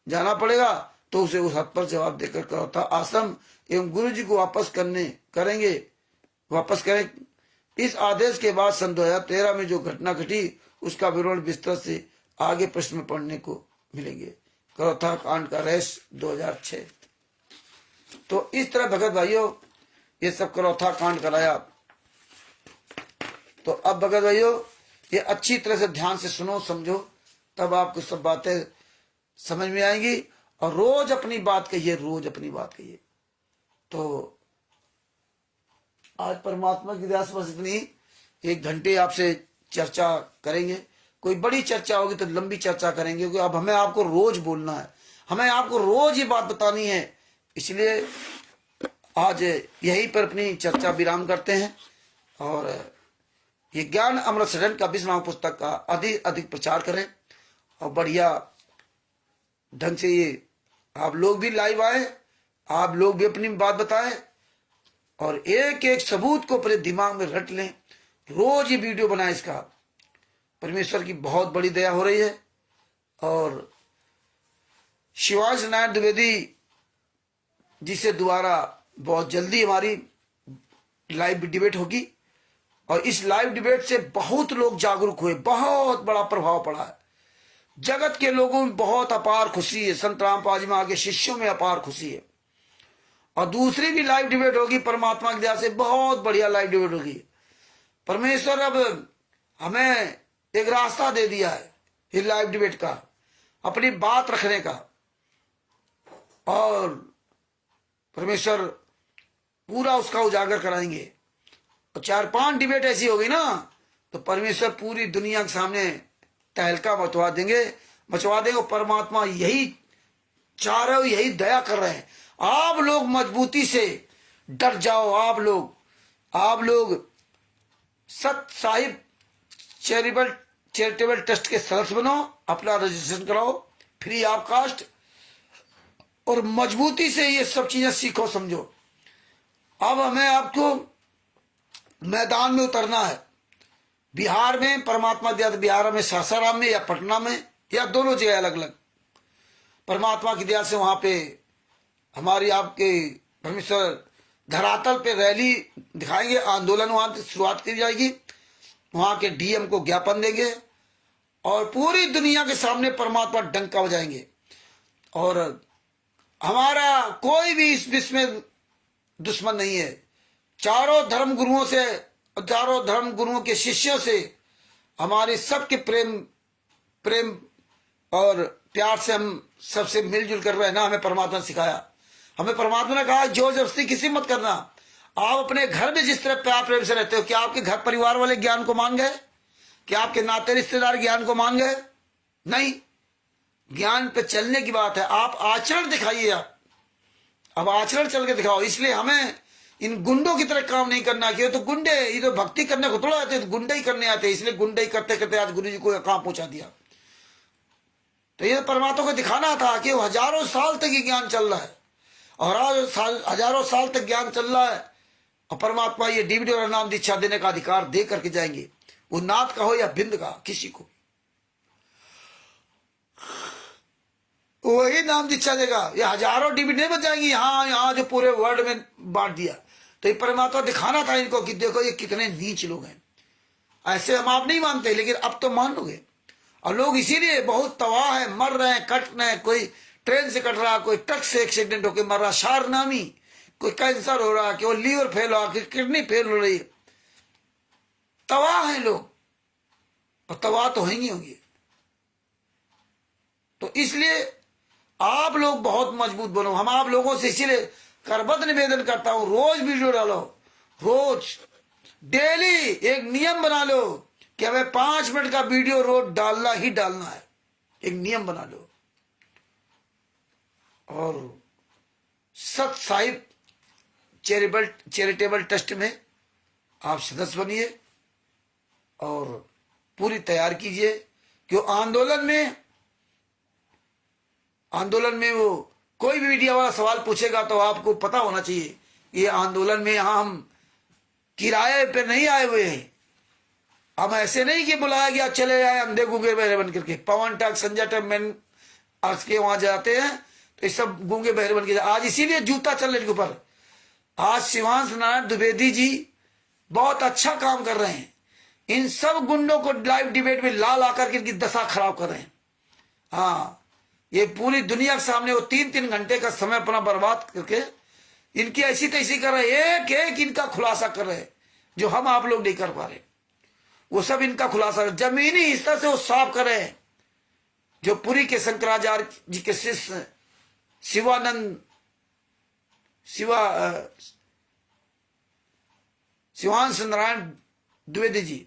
जाना पड़ेगा तो उसे उस हद पर जवाब देकर करोथा आश्रम एवं गुरु जी को वापस करें। इस आदेश के बाद सन 2013 में जो घटना घटी उसका विवरण विस्तृत से आगे प्रश्न में पढ़ने को मिलेंगे। करोथा कांड का रहस्य 2006। तो इस तरह भगत भाइयों ये सब करोथा कांड कराया। तो अब भगत भाइयों ये अच्छी तरह से ध्यान से सुनो समझो, तब आपको सब बातें समझ में आएंगी। और रोज अपनी बात कहिए, रोज अपनी बात कहिए। तो आज परमात्मा की दया से बस इतनी 1 घंटे आपसे चर्चा करेंगे। कोई बड़ी चर्चा होगी तो लंबी चर्चा करेंगे, क्योंकि अब हमें आपको रोज बोलना है, हमें आपको रोज ये बात बतानी है। इसलिए आज यहीं पर अपनी चर्चा विराम करते हैं और ये ज्ञान अमृत सदन का 20वां पुस्तक का अधिक प्रचार करें और बढ़िया ढंग से ये आप लोग भी लाइव आए, आप लोग भी अपनी बात बताएं और एक एक सबूत को अपने दिमाग में रट लें। रोज ये वीडियो बनाएं। इसका परमेश्वर की बहुत बड़ी दया हो रही है। और शिवांश नारायण द्विवेदी जी से दोबारा बहुत जल्दी हमारी लाइव डिबेट होगी और इस लाइव डिबेट से बहुत लोग जागरूक हुए, बहुत बड़ा प्रभाव पड़ा है। जगत के लोगों में बहुत अपार खुशी है, संत रामपाल जी महाराज के शिष्यों में अपार खुशी है। और दूसरी भी लाइव डिबेट होगी परमात्मा की दया से, बहुत बढ़िया लाइव डिबेट होगी। परमेश्वर अब हमें एक रास्ता दे दिया है इस लाइव डिबेट का, अपनी बात रखने का। और परमेश्वर पूरा उसका उजागर कराएंगे। और 4-5 डिबेट ऐसी होगी ना तो परमेश्वर पूरी दुनिया के सामने तहलका मचवा देंगे। परमात्मा यही चाह रहे हो, यही दया कर रहे हैं। आप लोग मजबूती से डट जाओ। आप लोग सत साहिब चैरिटेबल ट्रस्ट के सदस्य बनो, अपना रजिस्ट्रेशन कराओ फ्री ऑफ कास्ट और मजबूती से ये सब चीजें सीखो समझो। अब हमें आपको मैदान में उतरना है। बिहार में परमात्मा दिया, बिहार में सासाराम में या पटना में या दोनों जगह अलग अलग परमात्मा की दया से वहां पे हमारी आपके परमेश्वर धरातल पे रैली दिखाएंगे, आंदोलन वहां से शुरुआत की जाएगी। वहां के डीएम को ज्ञापन देंगे और पूरी दुनिया के सामने परमात्मा डंका बजाएंगे। और हमारा कोई भी इस विश्व में दुश्मन नहीं है। चारों धर्म गुरुओं के शिष्यों से हमारे सबके प्रेम और प्यार से हम सबसे मिलजुल कर रहना हमें परमात्मा ने सिखाया। हमें परमात्मा ने कहा जोर जबरदस्ती किसी मत करना। आप अपने घर में जिस तरह प्यार प्रेम से रहते हो, क्या आपके घर परिवार वाले ज्ञान को मान गए? क्या आपके नाते रिश्तेदार ज्ञान को मान गए? नहीं। ज्ञान पे चलने की बात है। आप आचरण दिखाइए। अब आचरण चल के दिखाओ। इसलिए हमें इन गुंडों की तरह काम नहीं करना चाहिए। तो गुंडे ये तो भक्ति करने को थोड़ा आते, तो गुंडे ही करने आते। इसलिए गुंडे ही करते करते आज गुरु जी को कहां पहुंचा दिया। तो ये परमात्मा को दिखाना था कि वो हजारों साल तक ये ज्ञान चल रहा है और आज हजारों साल तक ज्ञान चल रहा है। और परमात्मा ये डीवीडी और नाम दीक्षा देने का अधिकार दे करके जाएंगे, वो नाथ का हो या बिंद का, किसी को। वही नाम दीक्षा देगा। ये हजारों डीबी नहीं बच जाएंगी यहाँ यहाँ जो पूरे वर्ल्ड में बांट दिया। तो ये परमात्मा दिखाना था इनको कि देखो ये कितने नीच लोग हैं। ऐसे हम आप नहीं मानते, लेकिन अब तो मान लोगे। और लोग इसीलिए बहुत तबाह है, मर रहे हैं, कट रहे हैं। कोई ट्रेन से कट रहा, कोई ट्रक से एक्सीडेंट होकर मर रहा, शार नामी, कोई कैंसर हो रहा, कोई लीवर फेल हो रहा, कोई किडनी फेल हो रही। तबाह है लोग, और तबाह तो होंगी होंगी। तो इसलिए आप लोग बहुत मजबूत बनो। हम आप लोगों से इसीलिए करबद्ध निवेदन करता हूं, रोज वीडियो डालो, रोज डेली एक नियम बना लो कि हमें 5 मिनट का वीडियो रोज डालना ही डालना है। एक नियम बना लो। और सत साहिब चैरिटेबल ट्रस्ट में आप सदस्य बनिए और पूरी तैयार कीजिए। क्यों आंदोलन में वो कोई भी मीडिया वाला सवाल पूछेगा तो आपको पता होना चाहिए ये आंदोलन में यहाँ हम किराए पे नहीं आए हुए हैं। हम ऐसे नहीं कि बुलाया गया चले आए अंधे गूंगे बहरे बन करके। पवन टक संजय टक मैन आज के वहां जाते हैं तो ये सब गूंगे बहरे बन के। आज इसीलिए जूता चल रहे के ऊपर। आज शिवांश नारायण द्विवेदी जी बहुत अच्छा काम कर रहे हैं। इन सब गुंडों को लाइव डिबेट में ला करके इनकी दशा खराब कर रहे हैं। हाँ, ये पूरी दुनिया के सामने वो 3-3 घंटे का समय अपना बर्बाद करके इनकी ऐसी तैसी कर रहे हैं। एक एक इनका खुलासा कर रहे हैं जो हम आप लोग नहीं कर पा रहे। वो सब इनका खुलासा जमीनी स्तर से वो साफ कर रहे हैं। जो पुरी के शंकराचार्य जी के शिष्य शिवांश नारायण द्विवेदी जी,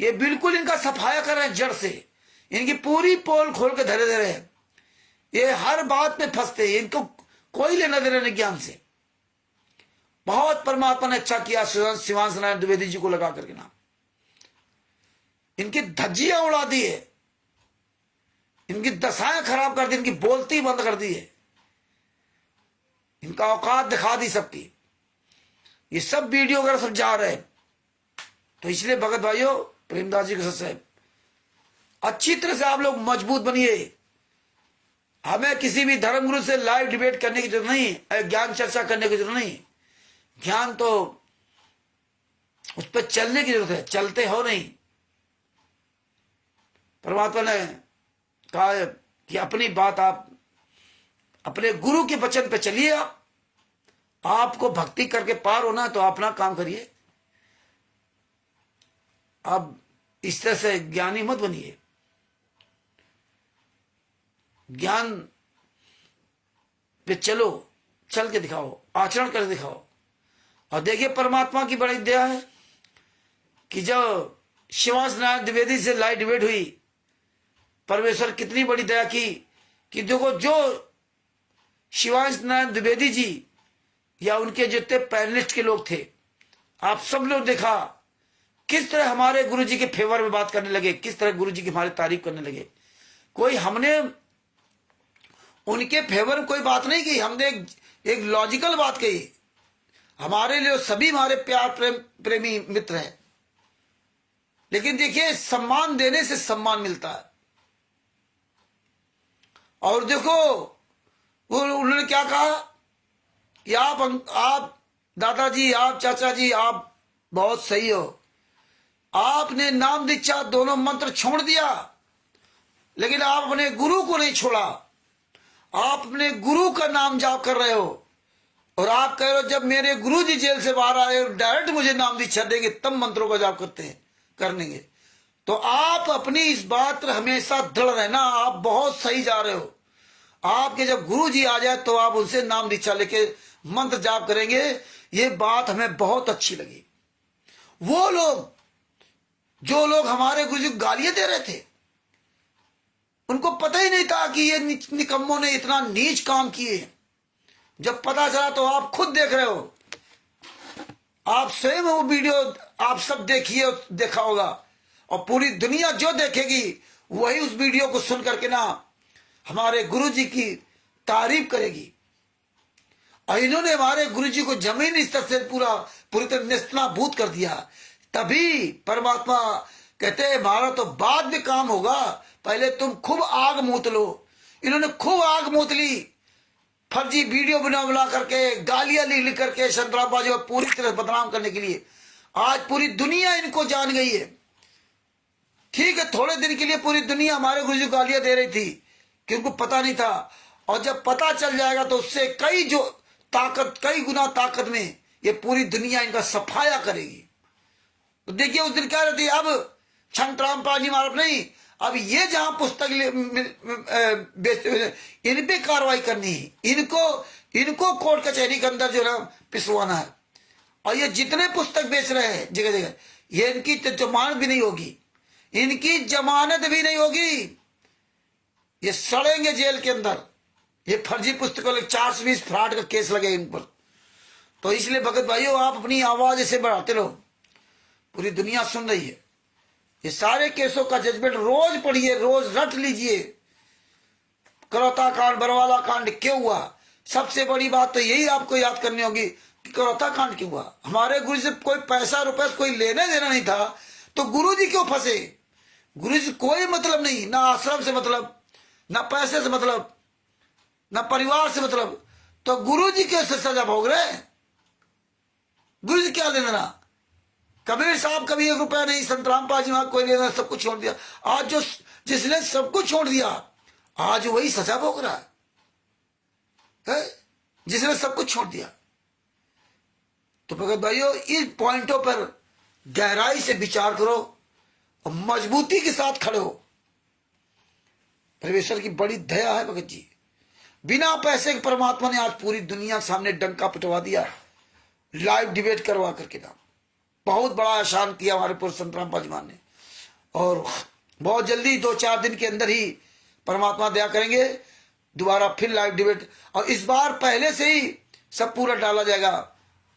ये बिल्कुल इनका सफाया कर रहे हैं जड़ से। इनकी पूरी पोल खोल के धरे दे रहे हैं। ये हर बात में फंसते हैं, इनको कोई लेना देना नहीं ज्ञान से। बहुत परमात्मा ने अच्छा किया शिवांश नारायण द्विवेदी जी को लगा करके नाम। इनकी धज्जियां उड़ा दी है, इनकी दशाएं खराब कर दी, इनकी बोलती बंद कर दी है, इनका औकात दिखा दी सबकी। ये सब वीडियो वगैरह सब जा रहे हैं। तो इसलिए भगत भाइयों, प्रेमदास जी के साहब, अच्छी तरह से आप लोग मजबूत बनिए। हमें किसी भी धर्मगुरु से लाइव डिबेट करने की जरूरत नहीं, ज्ञान चर्चा करने की जरूरत नहीं। ज्ञान तो उस पर चलने की जरूरत है, चलते हो नहीं। परमात्मा ने कहा कि अपनी बात आप अपने गुरु के वचन पे चलिए। आपको भक्ति करके पार होना तो अपना काम करिए। अब इस तरह से ज्ञानी मत बनिए। ज्ञान पे चलो, चल के दिखाओ, आचरण कर दिखाओ। और देखिए परमात्मा की बड़ी दया है कि जब शिवांश नारायण द्विवेदी से लाइव डिबेट हुई, परमेश्वर कितनी बड़ी दया की कि देखो जो शिवांश नारायण द्विवेदी जी या उनके जितने पैनलिस्ट के लोग थे, आप सब लोग देखा किस तरह हमारे गुरुजी के फेवर में बात करने लगे, किस तरह गुरुजी की हमारी तारीफ करने लगे। कोई हमने उनके फेवर में कोई बात नहीं की, हमने एक लॉजिकल बात कही। हमारे लिए सभी हमारे प्यार प्रेमी मित्र हैं, लेकिन देखिए सम्मान देने से सम्मान मिलता है। और देखो उन्होंने क्या कहा कि आप दादाजी, आप चाचा जी, आप बहुत सही हो। आपने नाम दीक्षा दोनों मंत्र छोड़ दिया, लेकिन आप अपने गुरु को नहीं छोड़ा। आप अपने गुरु का नाम जाप कर रहे हो और आप कह रहे हो जब मेरे गुरु जी जेल से बाहर आए और डायरेक्ट मुझे नाम दीक्षा देंगे तब मंत्रों का जाप करेंगे। तो आप अपनी इस बात पर हमेशा दृढ़ रहना। आप बहुत सही जा रहे हो। आपके जब गुरु जी आ जाए तो आप उनसे नाम दीक्षा लेके मंत्र जाप करेंगे। ये बात हमें बहुत अच्छी लगी। वो लोग जो लोग हमारे गुरु जी को गालियां दे रहे थे, उनको पता ही नहीं था कि ये निकम्मों ने इतना नीच काम किए। जब पता चला तो आप खुद देख रहे हो। आप स्वयं वो वीडियो आप सब देखिए, देखा होगा। और पूरी दुनिया जो देखेगी वही उस वीडियो को सुन करके ना हमारे गुरुजी की तारीफ करेगी। और इन्होंने हमारे गुरुजी को जमीन स्तर से पूरी तरह नेस्तनाबूद कर दिया। तभी परमात्मा कहते हैं हमारा तो बाद में काम होगा, पहले तुम खूब आग मूत लो। इन्होंने खूब आग मूत ली, फर्जी वीडियो बना करके, गालियां लिख करके संतराम पाजी को पूरी तरह बदनाम करने के लिए। आज पूरी दुनिया इनको जान गई है। ठीक है, थोड़े दिन के लिए पूरी दुनिया हमारे गुरु जी को गालियां दे रही थी कि उनको पता नहीं था, और जब पता चल जाएगा तो उससे कई गुना ताकत में ये पूरी दुनिया इनका सफाया करेगी। तो देखिए उस दिन कह रहे थे अब संतराम पाजी महाराज नहीं, अब ये जहां पुस्तक इन पे कार्रवाई करनी है, इनको कोर्ट कचहरी के अंदर जो है पिसवाना है। और ये जितने पुस्तक बेच रहे हैं जगह जगह, ये इनकी जमानत भी नहीं होगी, इनकी जमानत भी नहीं होगी, ये सड़ेंगे जेल के अंदर। ये फर्जी पुस्तकों 420 फ्रॉड का केस लगे इन पर। तो इसलिए भगत भाइयों, आप अपनी आवाज ऐसे बढ़ाते रहो, पूरी दुनिया सुन रही है। ये सारे केसों का जजमेंट रोज पढ़िए, रोज रट लीजिए। करौता कांड, बरवाला कांड क्यों हुआ, सबसे बड़ी बात तो यही आपको याद करनी होगी कि करौता कांड क्यों हुआ। हमारे गुरु से कोई पैसा रुपए कोई लेने देना नहीं था, तो गुरु जी क्यों फंसे। गुरु जी कोई मतलब नहीं, ना आश्रम से मतलब, ना पैसे से मतलब, ना परिवार से मतलब, तो गुरु जी क्यों सजा भोग रहे। गुरु जी क्या लेना। कबीर साहब कभी 1 रुपया नहीं, संतराम पाजी वहां कोई लेना, सब कुछ छोड़ दिया। आज जिसने सब कुछ छोड़ दिया, आज वही सजा भोग रहा है, जिसने सब कुछ छोड़ दिया। तो भगत भाइयों, इन पॉइंटों पर गहराई से विचार करो और मजबूती के साथ खड़े हो। परमेश्वर की बड़ी दया है भगत जी, बिना पैसे के परमात्मा ने आज पूरी दुनिया के सामने डंका पिटवा दिया, लाइव डिबेट करवा करके ना। बहुत बड़ा एहसान किया हमारे पूर्व संतराम पाजी महाराज ने, और बहुत जल्दी 2-4 दिन के अंदर ही परमात्मा दया करेंगे, दोबारा फिर लाइव डिबेट। और इस बार पहले से ही सब पूरा डाला जाएगा,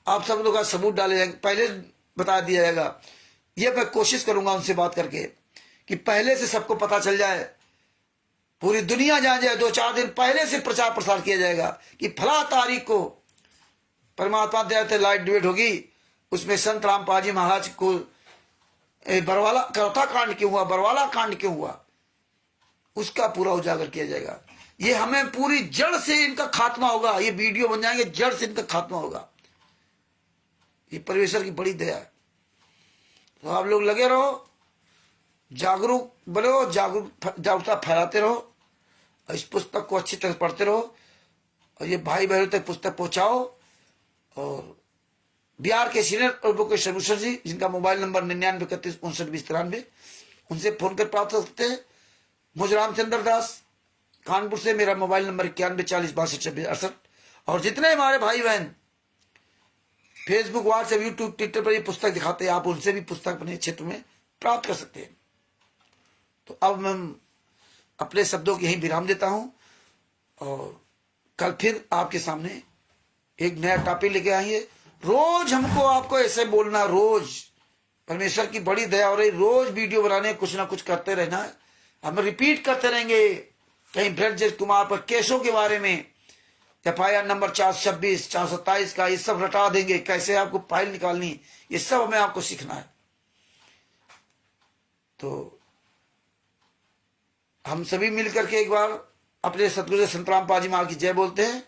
आप सब लोग का सबूत डाले जाएंगे, पहले बता दिया जाएगा। ये मैं कोशिश करूंगा उनसे बात करके कि पहले से सबको पता चल जाए, पूरी दुनिया जान जाए। 2-4 दिन पहले से प्रचार प्रसार किया जाएगा कि फला तारीख को परमात्मा दया से लाइव डिबेट होगी, उसमें संत राम पाजी महाराज को बरवाला करौता कांड क्यों हुआ, बरवाला कांड क्यों हुआ, उसका पूरा उजागर किया जाएगा। ये हमें पूरी जड़ से इनका खात्मा होगा, ये वीडियो बन जाएंगे, जड़ से इनका खात्मा होगा। ये परमेश्वर की बड़ी दया है। तो आप लोग लगे रहो, जागरूक बनो, जागरूकता फैलाते रहो, और इस पुस्तक को अच्छी तरह पढ़ते रहो, और ये भाई बहनों तक पुस्तक पहुंचाओ। और बिहार के सीनियर एडवोकेट शर्मूसर जी, जिनका मोबाइल नंबर 9931592093, उनसे फोन कर प्राप्त कर सकते हैं। मुझ रामचंद्र दास कानपुर से, मेरा मोबाइल नंबर 9140626268। और जितने हमारे भाई बहन फेसबुक, व्हाट्सएप, यूट्यूब, ट्विटर पर ये पुस्तक दिखाते हैं, आप उनसे भी पुस्तक अपने क्षेत्र में प्राप्त कर सकते हैं। तो अब मैं अपने शब्दों की यही विराम देता हूं, और कल फिर आपके सामने एक नया टॉपिक लेके आएंगे। रोज हमको आपको ऐसे बोलना, रोज परमेश्वर की बड़ी दया हो रही, रोज वीडियो बनाने कुछ ना कुछ करते रहना है। हम रिपीट करते रहेंगे, कहीं ब्रजेश कुमार पर केसों के बारे में, FIR नंबर 426, 427 का, ये सब रटा देंगे, कैसे आपको फाइल निकालनी, ये सब हमें आपको सीखना है। तो हम सभी मिलकर के एक बार अपने सतगुरु संतराम पाजी महाराज की जय बोलते हैं।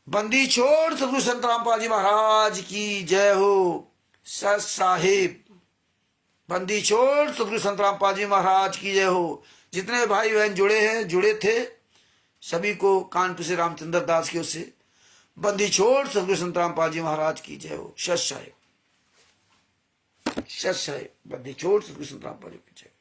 बंदी छोड़ सतगुरु संतराम पाजी महाराज की जय हो। सत साहिब, बंदी छोड़ सतगुरु संतराम पाजी महाराज की जय हो। जितने भाई बहन जुड़े थे, सभी को कानपुर से रामचंद्र दास की ओर से बंदी छोड़ सतगुरु संतराम पाजी महाराज की जय हो। सत साहिब, बंदी छोड़ सतगुरु संतराम पाजी की जय हो।